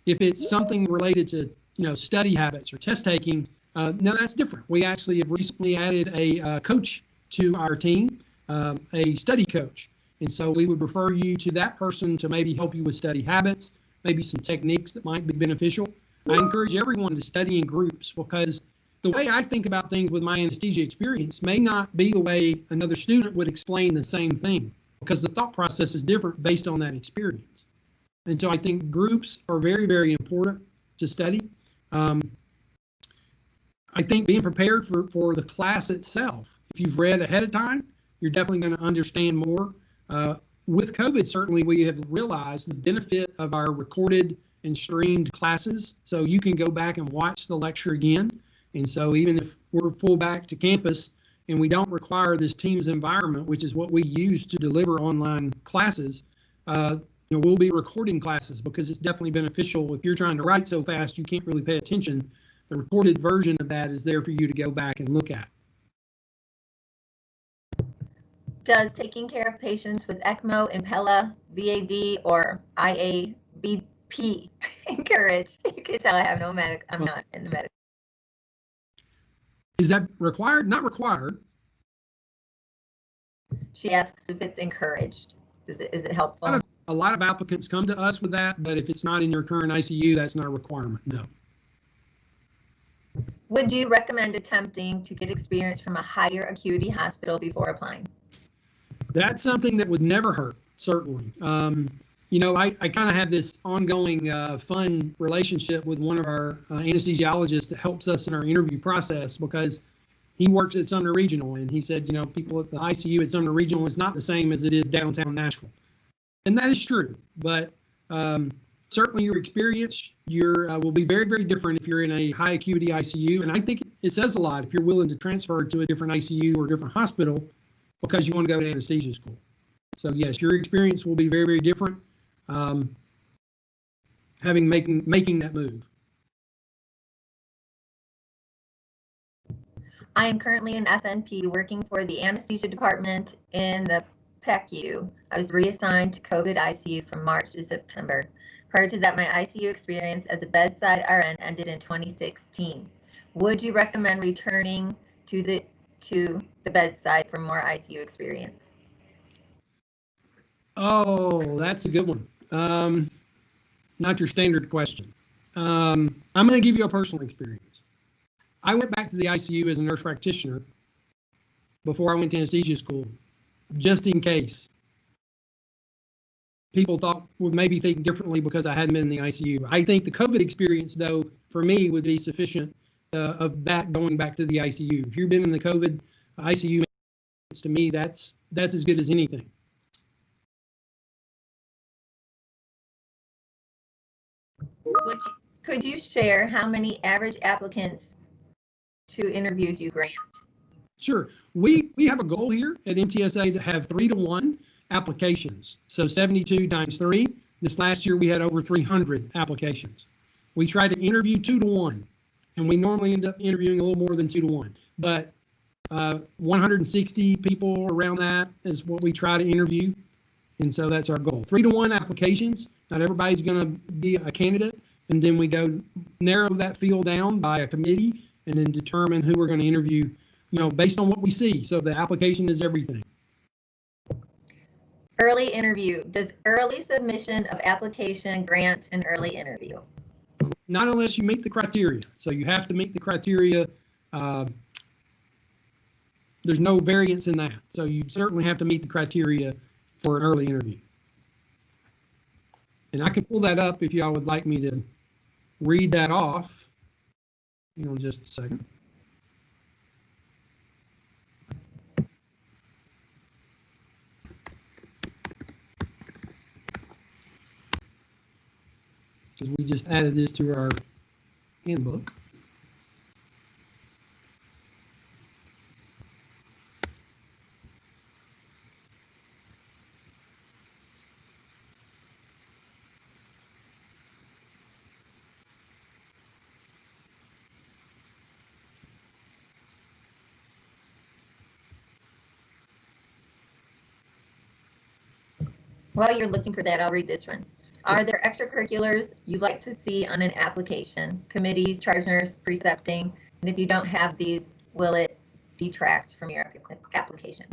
S1: If it's something related to study habits or test taking, no, that's different. We actually have recently added a coach to our team, a study coach, and so we would refer you to that person to maybe help you with study habits, maybe some techniques that might be beneficial. I encourage everyone to study in groups, because the way I think about things with my anesthesia experience may not be the way another student would explain the same thing, because the thought process is different based on that experience. And so I think groups are very, very important to study. I think being prepared for the class itself, if you've read ahead of time, you're definitely going to understand more. With COVID, certainly we have realized the benefit of our recorded and streamed classes, so you can go back and watch the lecture again. And so even if we're full back to campus, and we don't require this Teams environment, which is what we use to deliver online classes, we'll be recording classes, because it's definitely beneficial. If you're trying to write so fast you can't really pay attention, the recorded version of that is there for you to go back and look at.
S2: Does taking care of patients with ECMO, Impella, VAD, or IABP encouraged? You can tell I have no medical. I'm not in the medical.
S1: Is that required? Not required.
S2: She asks if it's encouraged. Is it helpful?
S1: A lot of applicants come to us with that, but if it's not in your current ICU, that's not a requirement, no.
S2: Would you recommend attempting to get experience from a higher acuity hospital before applying?
S1: That's something that would never hurt, certainly. I kind of have this ongoing fun relationship with one of our anesthesiologists that helps us in our interview process, because he works at Sumner Regional, and he said, people at the ICU at Sumner Regional is not the same as it is downtown Nashville. And that is true, but certainly your experience will be very, very different if you're in a high acuity ICU. And I think it says a lot if you're willing to transfer to a different ICU or a different hospital because you want to go to anesthesia school. So yes, your experience will be very, very different. Making that move.
S2: I am currently in FNP working for the anesthesia department in the PECU. I was reassigned to COVID ICU from March to September. Prior to that, my ICU experience as a bedside RN ended in 2016. Would you recommend returning to the bedside for more ICU experience?
S1: Oh, that's a good one. Not your standard question. I'm going to give you a personal experience. I went back to the ICU as a nurse practitioner before I went to anesthesia school, just in case people would maybe think differently because I hadn't been in the ICU. I think the COVID experience, though, for me would be sufficient of that going back to the ICU. If you've been in the COVID ICU, to me, that's as good as anything.
S2: Could you share how many average applicants to interviews you grant?
S1: Sure. We have a goal here at MTSA to have 3-to-1 applications. So 72 times 3. This last year we had over 300 applications. We try to interview 2-to-1, and we normally end up interviewing a little more than 2-to-1. But 160 people around that is what we try to interview. And so that's our goal. 3-to-1 applications. Not everybody's going to be a candidate. And then we go narrow that field down by a committee and then determine who we're going to interview, based on what we see. So the application is everything.
S2: Early interview. Does early submission of application grant an early interview?
S1: Not unless you meet the criteria. So you have to meet the criteria. There's no variance in that. So you certainly have to meet the criteria for an early interview. And I can pull that up if y'all would like me to read that off. Hang on just a second. Because we just added this to our handbook.
S2: While you're looking for that, I'll read this one. Are there extracurriculars you'd like to see on an application? Committees, charge nurse, precepting, and if you don't have these, will it detract from your application?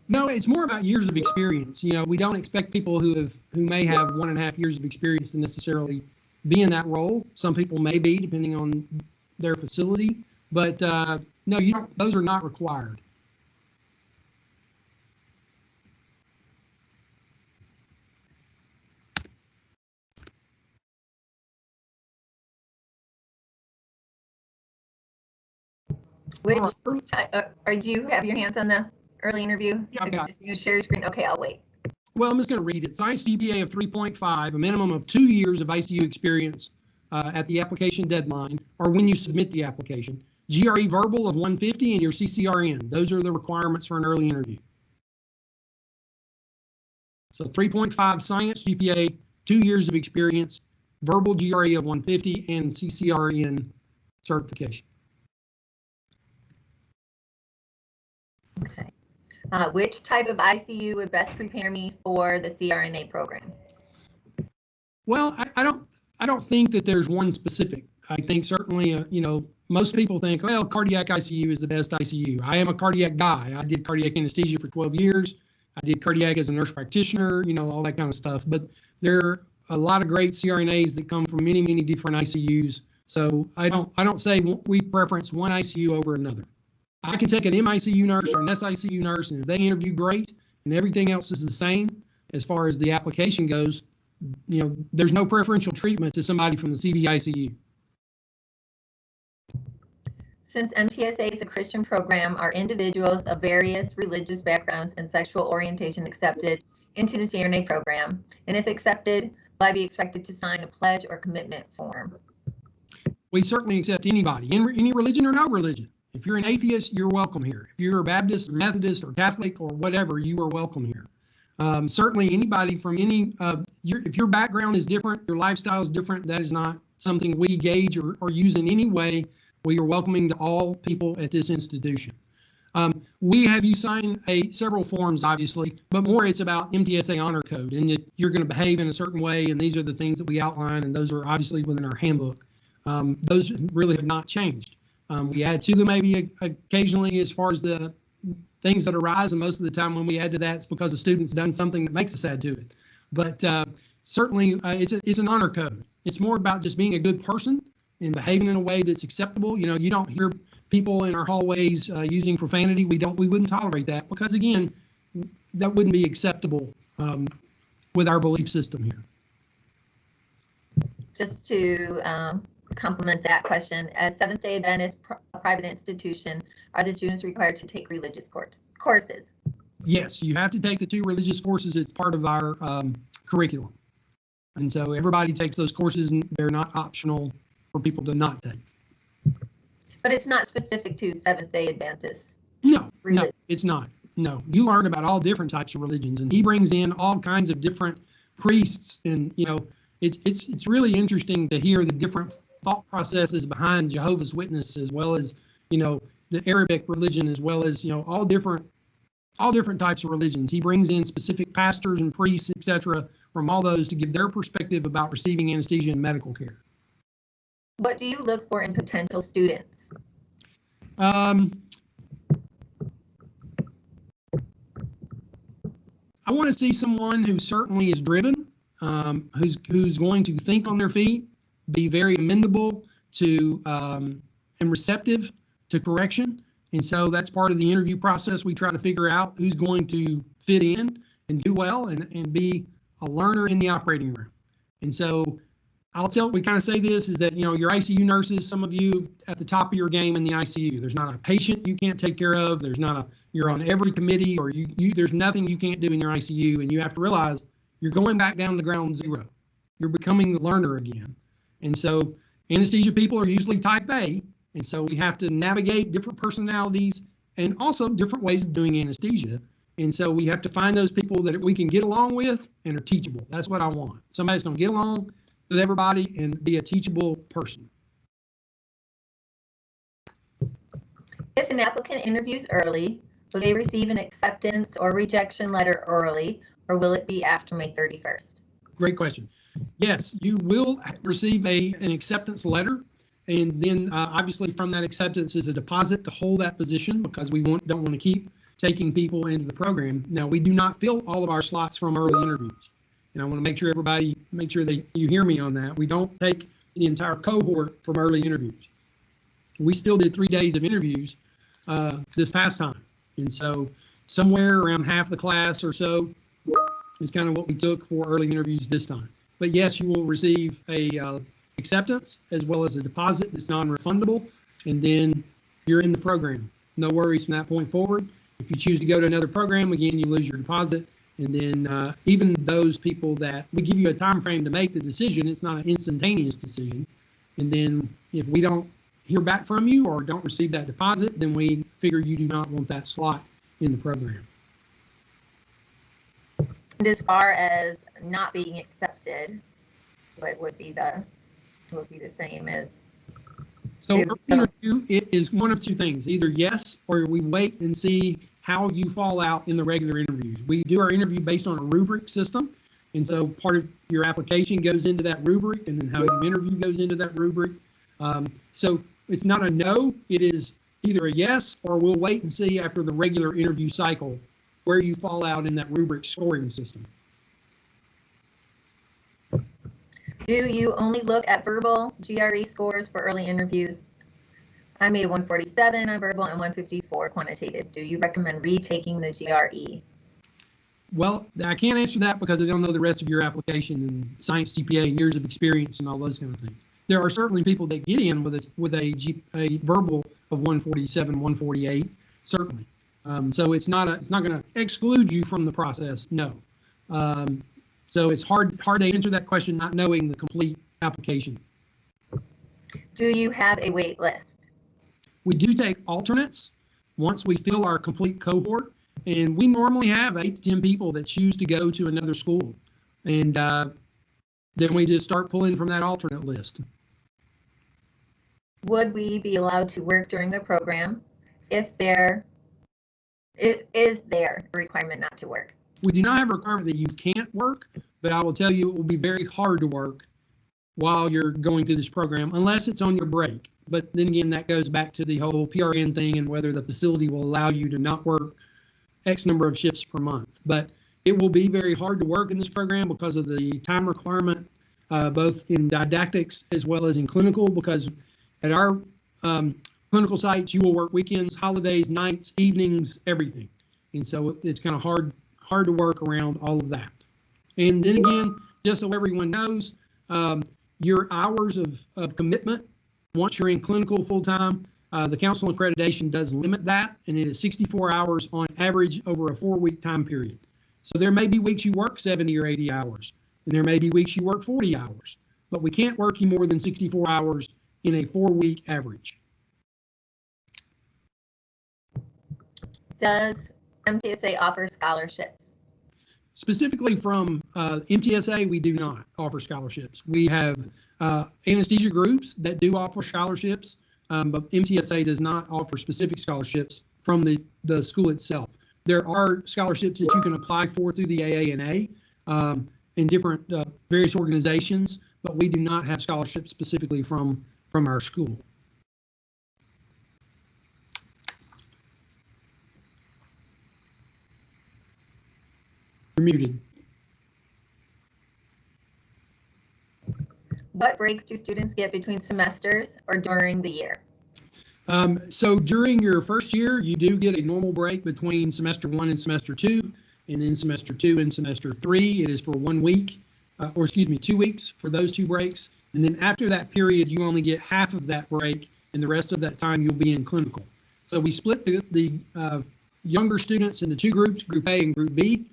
S1: No, it's more about years of experience. You know, we don't expect people who may have 1.5 years of experience to necessarily be in that role. Some people may be, depending on their facility, but no, you don't. Those are not required.
S2: Which do you have your hands on the early interview?
S1: Yeah, I've got it.
S2: You share your screen. Okay, I'll wait.
S1: Well, I'm just going to read it. Science GPA of 3.5, a minimum of 2 years of ICU experience at the application deadline or when you submit the application. GRE verbal of 150 and your CCRN. Those are the requirements for an early interview. So 3.5 science GPA, 2 years of experience, verbal GRE of 150, and CCRN certification.
S2: Okay. Which type of ICU would best prepare me for the CRNA program?
S1: Well, I don't think that there's one specific. I think certainly, you know, most people think, well, cardiac ICU is the best ICU. I am a cardiac guy. I did cardiac anesthesia for 12 years. I did cardiac as a nurse practitioner, you know, all that kind of stuff. But there are a lot of great CRNAs that come from many, many different ICUs. So I don't say we preference one ICU over another. I can take an MICU nurse or an SICU nurse, and if they interview great and everything else is the same as far as the application goes, you know, there's no preferential treatment to somebody from the CVICU.
S2: Since MTSA is a Christian program, are individuals of various religious backgrounds and sexual orientation accepted into the CRNA program? And if accepted, will I be expected to sign a pledge or commitment form?
S1: We certainly accept anybody, in any religion or no religion. If you're an atheist, you're welcome here. If you're a Baptist or Methodist or Catholic or whatever, you are welcome here. Certainly anybody from any, if your background is different, your lifestyle is different, that is not something we gauge or use in any way. We are welcoming to all people at this institution. We have you sign several forms, obviously, but more it's about MTSA honor code, and that you're going to behave in a certain way, and these are the things that we outline, and those are obviously within our handbook. Those really have not changed. We add to them maybe occasionally as far as the things that arise, and most of the time when we add to that, it's because a student's done something that makes us add to it. But certainly it's an honor code. It's more about just being a good person and behaving in a way that's acceptable. You know, you don't hear people in our hallways using profanity. We wouldn't tolerate that because, again, that wouldn't be acceptable with our belief system here.
S2: Just to complement that question, as Seventh-day Adventist private institution, are the students required to take religious courses?
S1: Yes, you have to take the 2 religious courses as part of our curriculum. And so everybody takes those courses, and they're not optional for people to not take.
S2: But it's not specific to Seventh-day Adventists?
S1: No, it's not. No, you learn about all different types of religions, and he brings in all kinds of different priests, and you know, it's really interesting to hear the different thought processes behind Jehovah's Witness, as well as, you know, the Arabic religion, as well as, you know, all different types of religions. He brings in specific pastors and priests, etc., from all those to give their perspective about receiving anesthesia and medical care.
S2: What do you look for in potential students?
S1: I want to see someone who certainly is driven, who's going to think on their feet, be very amenable to and receptive to correction. And so that's part of the interview process. We try to figure out who's going to fit in and do well and be a learner in the operating room. And so we kind of say this is that, your ICU nurses, some of you at the top of your game in the ICU. There's not a patient you can't take care of. You're on every committee, or there's nothing you can't do in your ICU, and you have to realize you're going back down to ground zero. You're becoming the learner again. And so anesthesia people are usually type A, and so we have to navigate different personalities and also different ways of doing anesthesia. And so we have to find those people that we can get along with and are teachable. That's what I want. Somebody's going to get along with everybody and be a teachable person.
S2: If an applicant interviews early, will they receive an acceptance or rejection letter early, or will it be after May 31st?
S1: Great question. Yes, you will receive an acceptance letter, and then obviously from that acceptance is a deposit to hold that position, because we don't want to keep taking people into the program. Now, we do not fill all of our slots from early interviews. And I want to make sure that you hear me on that. We don't take the entire cohort from early interviews. We still did 3 days of interviews this past time. And so somewhere around half the class or so is kind of what we took for early interviews this time. But yes, you will receive a acceptance as well as a deposit that's non-refundable, and then you're in the program. No worries from that point forward. If you choose to go to another program, again, you lose your deposit. And then even those people that we give you a time frame to make the decision, it's not an instantaneous decision. And then if we don't hear back from you or don't receive that deposit, then we figure you do not want that slot in the program.
S2: And as far as not being accepted, what would be the same as?
S1: So interview, it is one of two things: either yes, or we wait and see how you fall out in the regular interviews. We do our interview based on a rubric system, and so part of your application goes into that rubric, and then how you interview goes into that rubric. So it's not a no; it is either a yes, or we'll wait and see after the regular interview cycle where you fall out in that rubric scoring system.
S2: Do you only look at verbal GRE scores for early interviews? I made a 147 on verbal and 154 quantitative. Do you recommend retaking the GRE?
S1: Well, I can't answer that because I don't know the rest of your application and science GPA, years of experience, and all those kind of things. There are certainly people that get in with a verbal of 147, 148, certainly. So it's not going to exclude you from the process, no. So it's hard to answer that question not knowing the complete application.
S2: Do you have a wait list?
S1: We do take alternates once we fill our complete cohort, and we normally have 8 to 10 people that choose to go to another school, and then we just start pulling from that alternate list.
S2: Would we be allowed to work during the program if is there a requirement not to work?
S1: We do not have a requirement that you can't work, but I will tell you it will be very hard to work while you're going through this program, unless it's on your break. But then again, that goes back to the whole PRN thing and whether the facility will allow you to not work X number of shifts per month. But it will be very hard to work in this program because of the time requirement, both in didactics as well as in clinical, because at our clinical sites, you will work weekends, holidays, nights, evenings, everything. And so it's kind of hard to work around all of that. And then again, just so everyone knows, your hours of commitment, once you're in clinical full-time, the Council on Accreditation does limit that, and it is 64 hours on average over a 4-week time period. So there may be weeks you work 70 or 80 hours, and there may be weeks you work 40 hours, but we can't work you more than 64 hours in a 4-week average.
S2: Does MTSA offer scholarships?
S1: Specifically from MTSA, we do not offer scholarships. We have anesthesia groups that do offer scholarships, but MTSA does not offer specific scholarships from the school itself. There are scholarships that you can apply for through the AANA in different various organizations, but we do not have scholarships specifically from our school. You're muted.
S2: What breaks do students get between semesters or during the year?
S1: So during your first year, you do get a normal break between semester 1 and semester 2, and then semester 2 and semester 3. It is for 1 week. or excuse me, 2 weeks for those 2 breaks. And then after that period, you only get half of that break, and the rest of that time you'll be in clinical. So we split the younger students into 2 groups, Group A and Group B.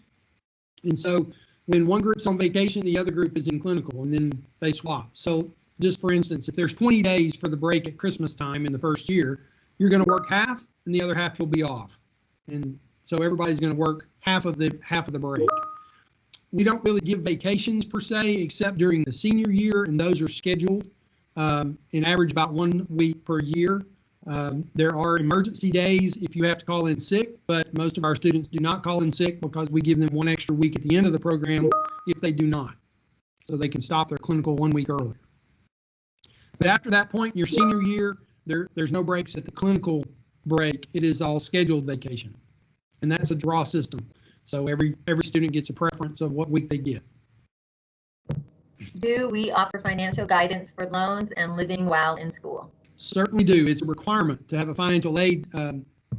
S1: And so when one group's on vacation, the other group is in clinical, and then they swap. So just for instance, if there's 20 days for the break at Christmas time in the first year, you're going to work half, and the other half you'll be off. And so everybody's going to work half of the break. We don't really give vacations per se, except during the senior year, and those are scheduled in average about 1 week per year. There are emergency days if you have to call in sick, but most of our students do not call in sick because we give them 1 extra week at the end of the program if they do not. So they can stop their clinical 1 week earlier. But after that point, in your senior year, there's no breaks at the clinical break. It is all scheduled vacation. And that's a draw system. So every student gets a preference of what week they get.
S2: Do we offer financial guidance for loans and living while in school?
S1: Certainly do. It's a requirement to have a financial aid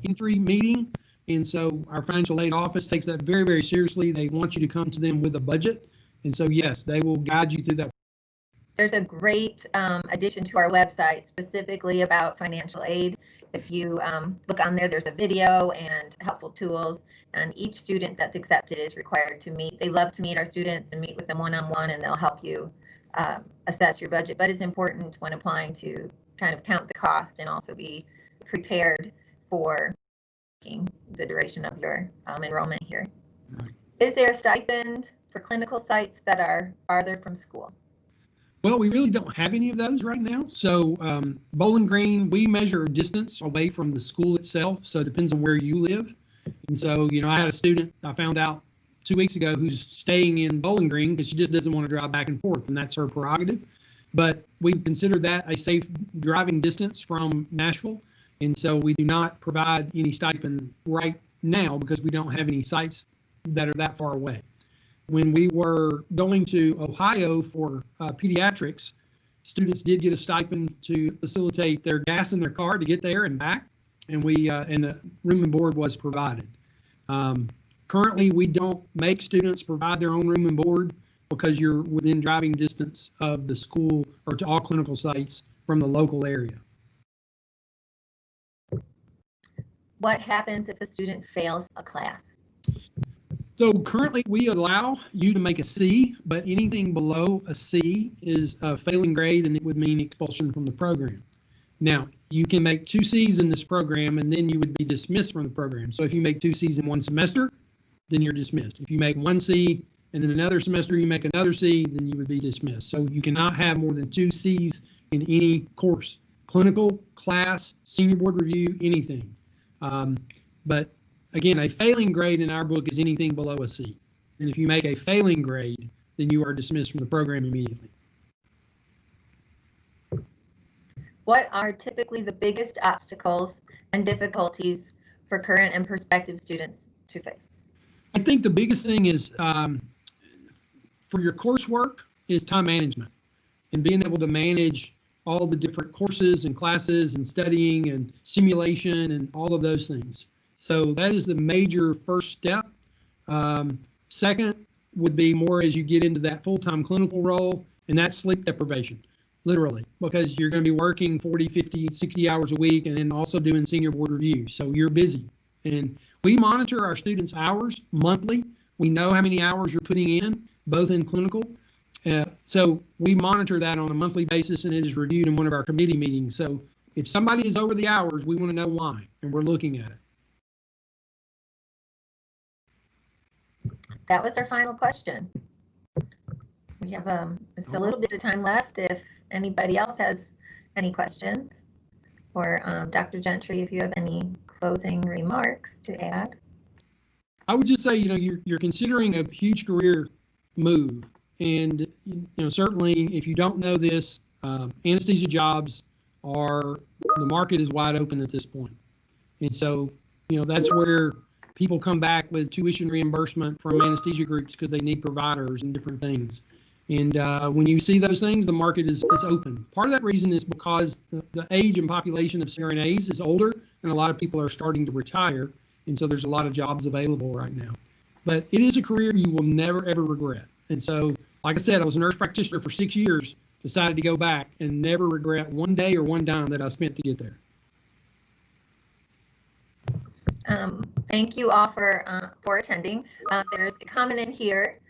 S1: entry meeting. And so our financial aid office takes that very, very seriously. They want you to come to them with a budget. And so, yes, they will guide you through that.
S2: There's a great addition to our website specifically about financial aid. If you look on there, there's a video and helpful tools, and each student that's accepted is required to meet. They love to meet our students and meet with them one-on-one, and they'll help you assess your budget. But it's important when applying to kind of count the cost and also be prepared for the duration of your enrollment here. Is there a stipend for clinical sites that are farther from school?
S1: Well, we really don't have any of those right now. So Bowling Green, we measure distance away from the school itself. So it depends on where you live. And so, you know, I had a student I found out 2 weeks ago who's staying in Bowling Green because she just doesn't want to drive back and forth, and that's her prerogative. But we consider that a safe driving distance from Nashville. And so we do not provide any stipend right now because we don't have any sites that are that far away. When we were going to Ohio for pediatrics, students did get a stipend to facilitate their gas in their car to get there and back, and the room and board was provided. Currently, we don't make students provide their own room and board because you're within driving distance of the school or to all clinical sites from the local area.
S2: What happens if a student fails a class?
S1: So currently we allow you to make a C, but anything below a C is a failing grade, and it would mean expulsion from the program. Now, you can make 2 C's in this program, and then you would be dismissed from the program. So if you make 2 C's in one semester, then you're dismissed. If you make 1 C, and then another semester you make another C, then you would be dismissed. So you cannot have more than 2 C's in any course, clinical, class, senior board review, anything. But again, a failing grade in our book is anything below a C. And if you make a failing grade, then you are dismissed from the program immediately.
S2: What are typically the biggest obstacles and difficulties for current and prospective students to face?
S1: I think the biggest thing is for your coursework is time management and being able to manage all the different courses and classes and studying and simulation and all of those things. So that is the major first step. Second would be more as you get into that full-time clinical role, and that's sleep deprivation, literally, because you're going to be working 40, 50, 60 hours a week and then also doing senior board review. So you're busy. And we monitor our students' hours monthly. We know how many hours you're putting in, both in clinical. So we monitor that on a monthly basis, and it is reviewed in one of our committee meetings. So if somebody is over the hours, we want to know why, and we're looking at it.
S2: That was our final question. We have just a little bit of time left if anybody else has any questions, or Dr. Gentry, if you have any closing remarks to add.
S1: I would just say, you're considering a huge career move, and certainly if you don't know this, anesthesia jobs the market is wide open at this point, and so that's where people come back with tuition reimbursement from anesthesia groups because they need providers and different things. And when you see those things, the market is open. Part of that reason is because the age and population of CRNAs is older, and a lot of people are starting to retire, and so there's a lot of jobs available right now. But it is a career you will never, ever regret. And so like I said, I was a nurse practitioner for 6 years, decided to go back, and never regret one day or one dime that I spent to get there.
S2: Thank you all for attending. There's a comment in here.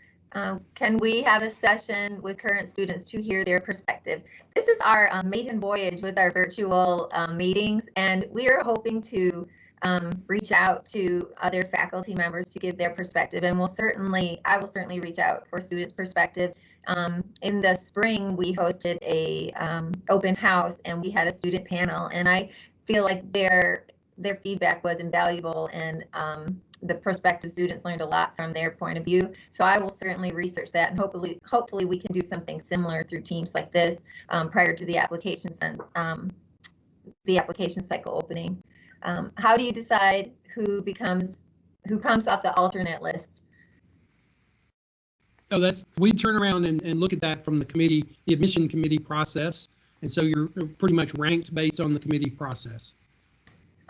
S2: Can we have a session with current students to hear their perspective? This is our maiden voyage with our virtual meetings, and we are hoping to reach out to other faculty members to give their perspective, and I will certainly reach out for students' perspective. In the spring, we hosted a open house, and we had a student panel, and I feel like their feedback was invaluable, and the prospective students learned a lot from their point of view. So I will certainly research that, and hopefully we can do something similar through teams like this prior to the application cycle opening. How do you decide who comes off the alternate list?
S1: Oh, we turn around and look at that from the admission committee process, and so you're pretty much ranked based on the committee process.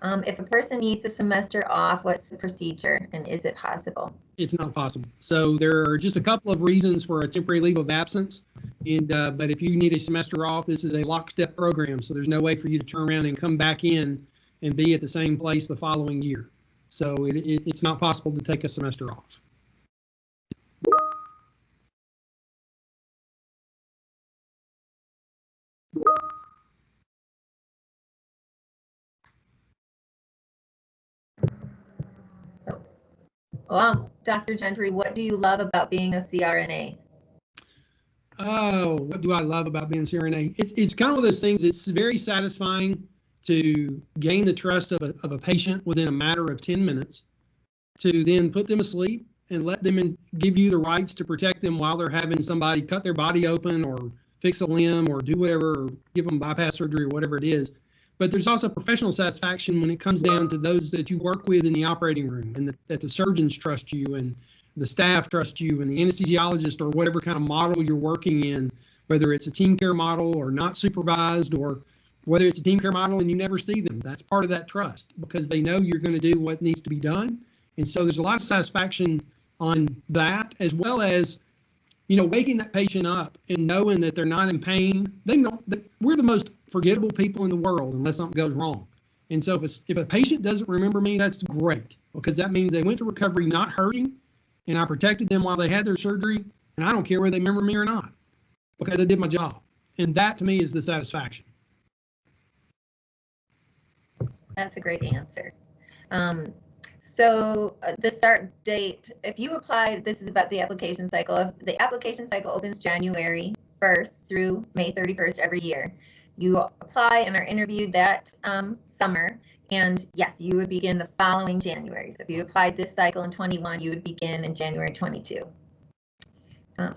S2: If a person needs a semester off, what's the procedure, and is it possible?
S1: It's not possible. So there are just a couple of reasons for a temporary leave of absence, but if you need a semester off, this is a lockstep program, so there's no way for you to turn around and come back in and be at the same place the following year. So it's not possible to take a semester off.
S2: Well, Dr. Gentry, what do you love about being a CRNA?
S1: Oh, what do I love about being a CRNA? It's kind of one of those things. It's very satisfying to gain the trust of a patient within a matter of 10 minutes, to then put them asleep and let them give you the rights to protect them while they're having somebody cut their body open or fix a limb or do whatever, or give them bypass surgery or whatever it is. But there's also professional satisfaction when it comes down to those that you work with in the operating room, and that the surgeons trust you, and the staff trust you, and the anesthesiologist, or whatever kind of model you're working in, whether it's a team care model or not supervised, or whether it's a team care model and you never see them. That's part of that trust, because they know you're going to do what needs to be done. And so there's a lot of satisfaction on that, as well as, waking that patient up and knowing that they're not in pain. We're the most forgettable people in the world unless something goes wrong. And so if a patient doesn't remember me, that's great, because that means they went to recovery not hurting, and I protected them while they had their surgery, and I don't care whether they remember me or not, because I did my job. And that to me is the satisfaction.
S2: That's a great answer. So the start date, if you apply, this is about the application cycle. If the application cycle opens January 1st through May 31st every year. You apply and are interviewed that summer, and yes, you would begin the following January. So if you applied this cycle in 21, you would begin in January 22.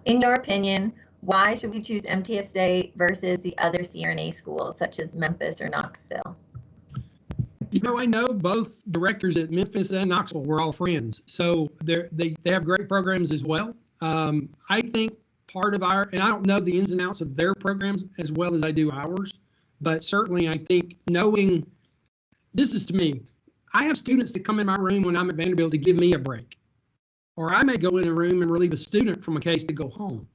S2: In your opinion, why should we choose MTSA versus the other CRNA schools, such as Memphis or Knoxville?
S1: I know both directors at Memphis and Knoxville. We're all friends, so they have great programs as well. I think part of and I don't know the ins and outs of their programs as well as I do ours, but certainly I think knowing, this is to me, I have students that come in my room when I'm at Vanderbilt to give me a break, or I may go in a room and relieve a student from a case to go home.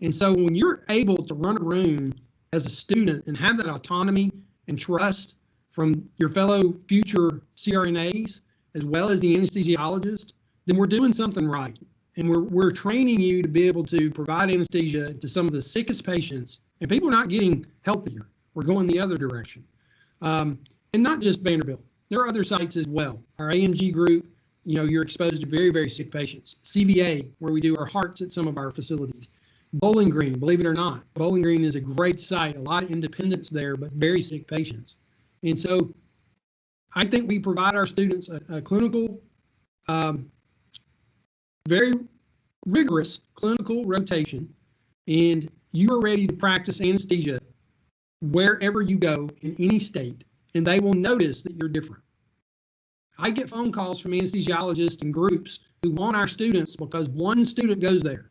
S1: And so when you're able to run a room as a student and have that autonomy and trust from your fellow future CRNAs, as well as the anesthesiologist, then we're doing something right. And we're training you to be able to provide anesthesia to some of the sickest patients, and people are not getting healthier. We're going the other direction. And not just Vanderbilt. There are other sites as well. Our AMG group, you're exposed to very, very sick patients. CVA, where we do our hearts at some of our facilities. Bowling Green, believe it or not. Bowling Green is a great site, a lot of independence there, but very sick patients. And so I think we provide our students a clinical, very rigorous clinical rotation, and you are ready to practice anesthesia wherever you go in any state, and they will notice that you're different. I get phone calls from anesthesiologists and groups who want our students because one student goes there,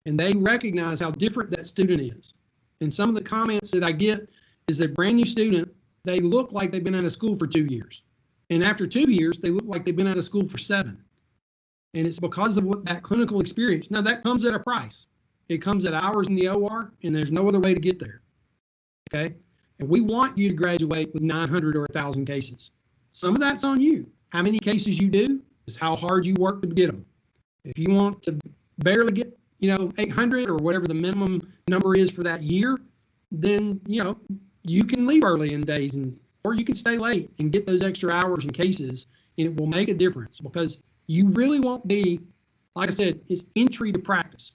S1: and they recognize how different that student is. And some of the comments that I get is that brand new student, they look like they've been out of school for 2 years. And after 2 years, they look like they've been out of school for 7. And it's because of that clinical experience. Now, that comes at a price. It comes at hours in the OR, and there's no other way to get there. Okay? And we want you to graduate with 900 or 1,000 cases. Some of that's on you. How many cases you do is how hard you work to get them. If you want to barely get, 800 or whatever the minimum number is for that year, then, you can leave early in days or you can stay late and get those extra hours and cases, and it will make a difference because you really won't be, like I said, it's entry to practice.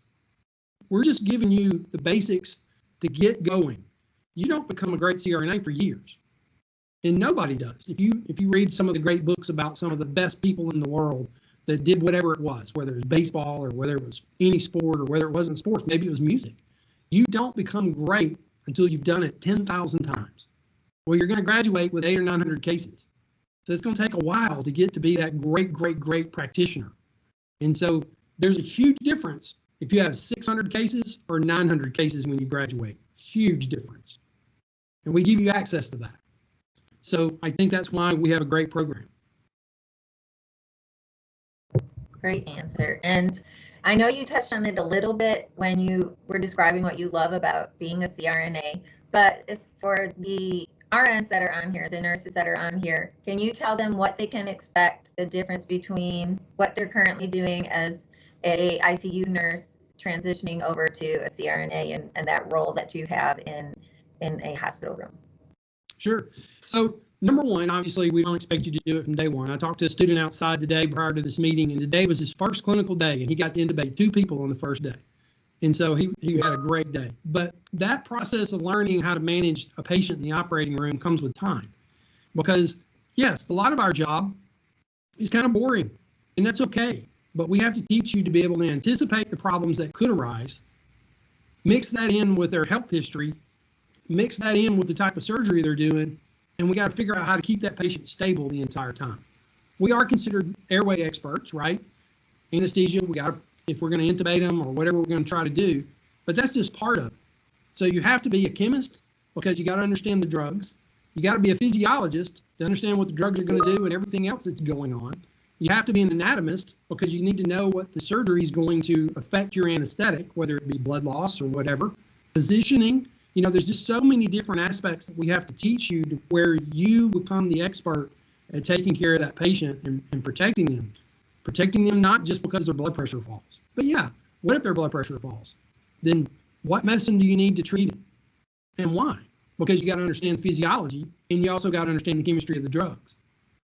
S1: We're just giving you the basics to get going. You don't become a great CRNA for years, and nobody does. If you read some of the great books about some of the best people in the world that did whatever it was, whether it was baseball or whether it was any sport or whether it wasn't sports, maybe it was music, you don't become great until you've done it 10,000 times. Well, you're going to graduate with 800 or 900 cases. So it's going to take a while to get to be that great practitioner. And so there's a huge difference if you have 600 cases or 900 cases when you graduate. Huge difference. And we give you access to that. So I think that's why we have a great program.
S2: Great answer. And I know you touched on it a little bit when you were describing what you love about being a CRNA, but if for the RNs that are on here, the nurses that are on here, can you tell them what they can expect, the difference between what they're currently doing as a ICU nurse transitioning over to a CRNA and that role that you have in a hospital room?
S1: Sure. So number one, obviously, we don't expect you to do it from day one. I talked to a student outside today prior to this meeting, and today was his first clinical day, and he got to intubate 2 people on the first day. And so he had a great day. But that process of learning how to manage a patient in the operating room comes with time. Because, yes, a lot of our job is kind of boring, and that's okay. But we have to teach you to be able to anticipate the problems that could arise, mix that in with their health history, mix that in with the type of surgery they're doing, and we got to figure out how to keep that patient stable the entire time. We are considered airway experts, right? Anesthesia, if we're going to intubate them or whatever we're going to try to do, but that's just part of it. So you have to be a chemist because you got to understand the drugs. You got to be a physiologist to understand what the drugs are going to do and everything else that's going on. You have to be an anatomist because you need to know what the surgery is going to affect your anesthetic, whether it be blood loss or whatever. Positioning, there's just so many different aspects that we have to teach you to where you become the expert at taking care of that patient and protecting them. Protecting them not just because their blood pressure falls, but what if their blood pressure falls? Then what medicine do you need to treat it? And why? Because you got to understand physiology and you also got to understand the chemistry of the drugs.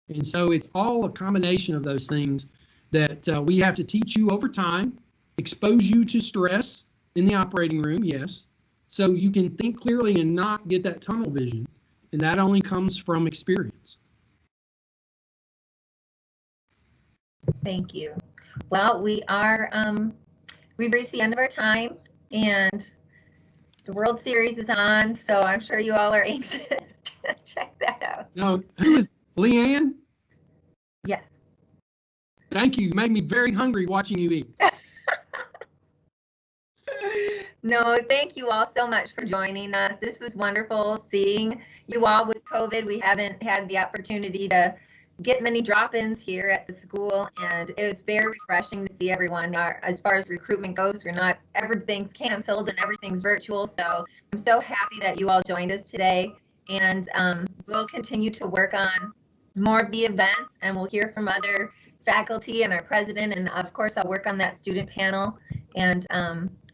S1: And so it's all a combination of those things that we have to teach you over time, expose you to stress in the operating room, yes, so you can think clearly and not get that tunnel vision. And that only comes from experience.
S2: Thank you. Well, we've reached the end of our time, and the World Series is on, so I'm sure you all are anxious to check that out.
S1: No, who is Leanne?
S2: Yes.
S1: Thank you. You made me very hungry watching you eat.
S2: No, thank you all so much for joining us. This was wonderful seeing you all with COVID. We haven't had the opportunity to get many drop-ins here at the school, and it was very refreshing to see everyone. As far as recruitment goes, everything's canceled and everything's virtual, so I'm so happy that you all joined us today, and we'll continue to work on more of the events, and we'll hear from other faculty and our president, and of course I'll work on that student panel. And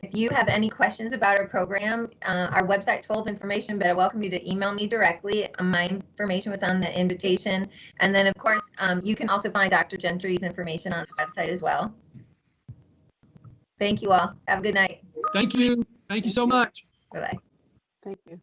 S2: if you have any questions about our program, our website's full of information, but I welcome you to email me directly. My information was on the invitation. And then, of course, you can also find Dr. Gentry's information on the website as well. Thank you all. Have a good night.
S1: Thank you. Thank you so much.
S2: Bye-bye.
S3: Thank you.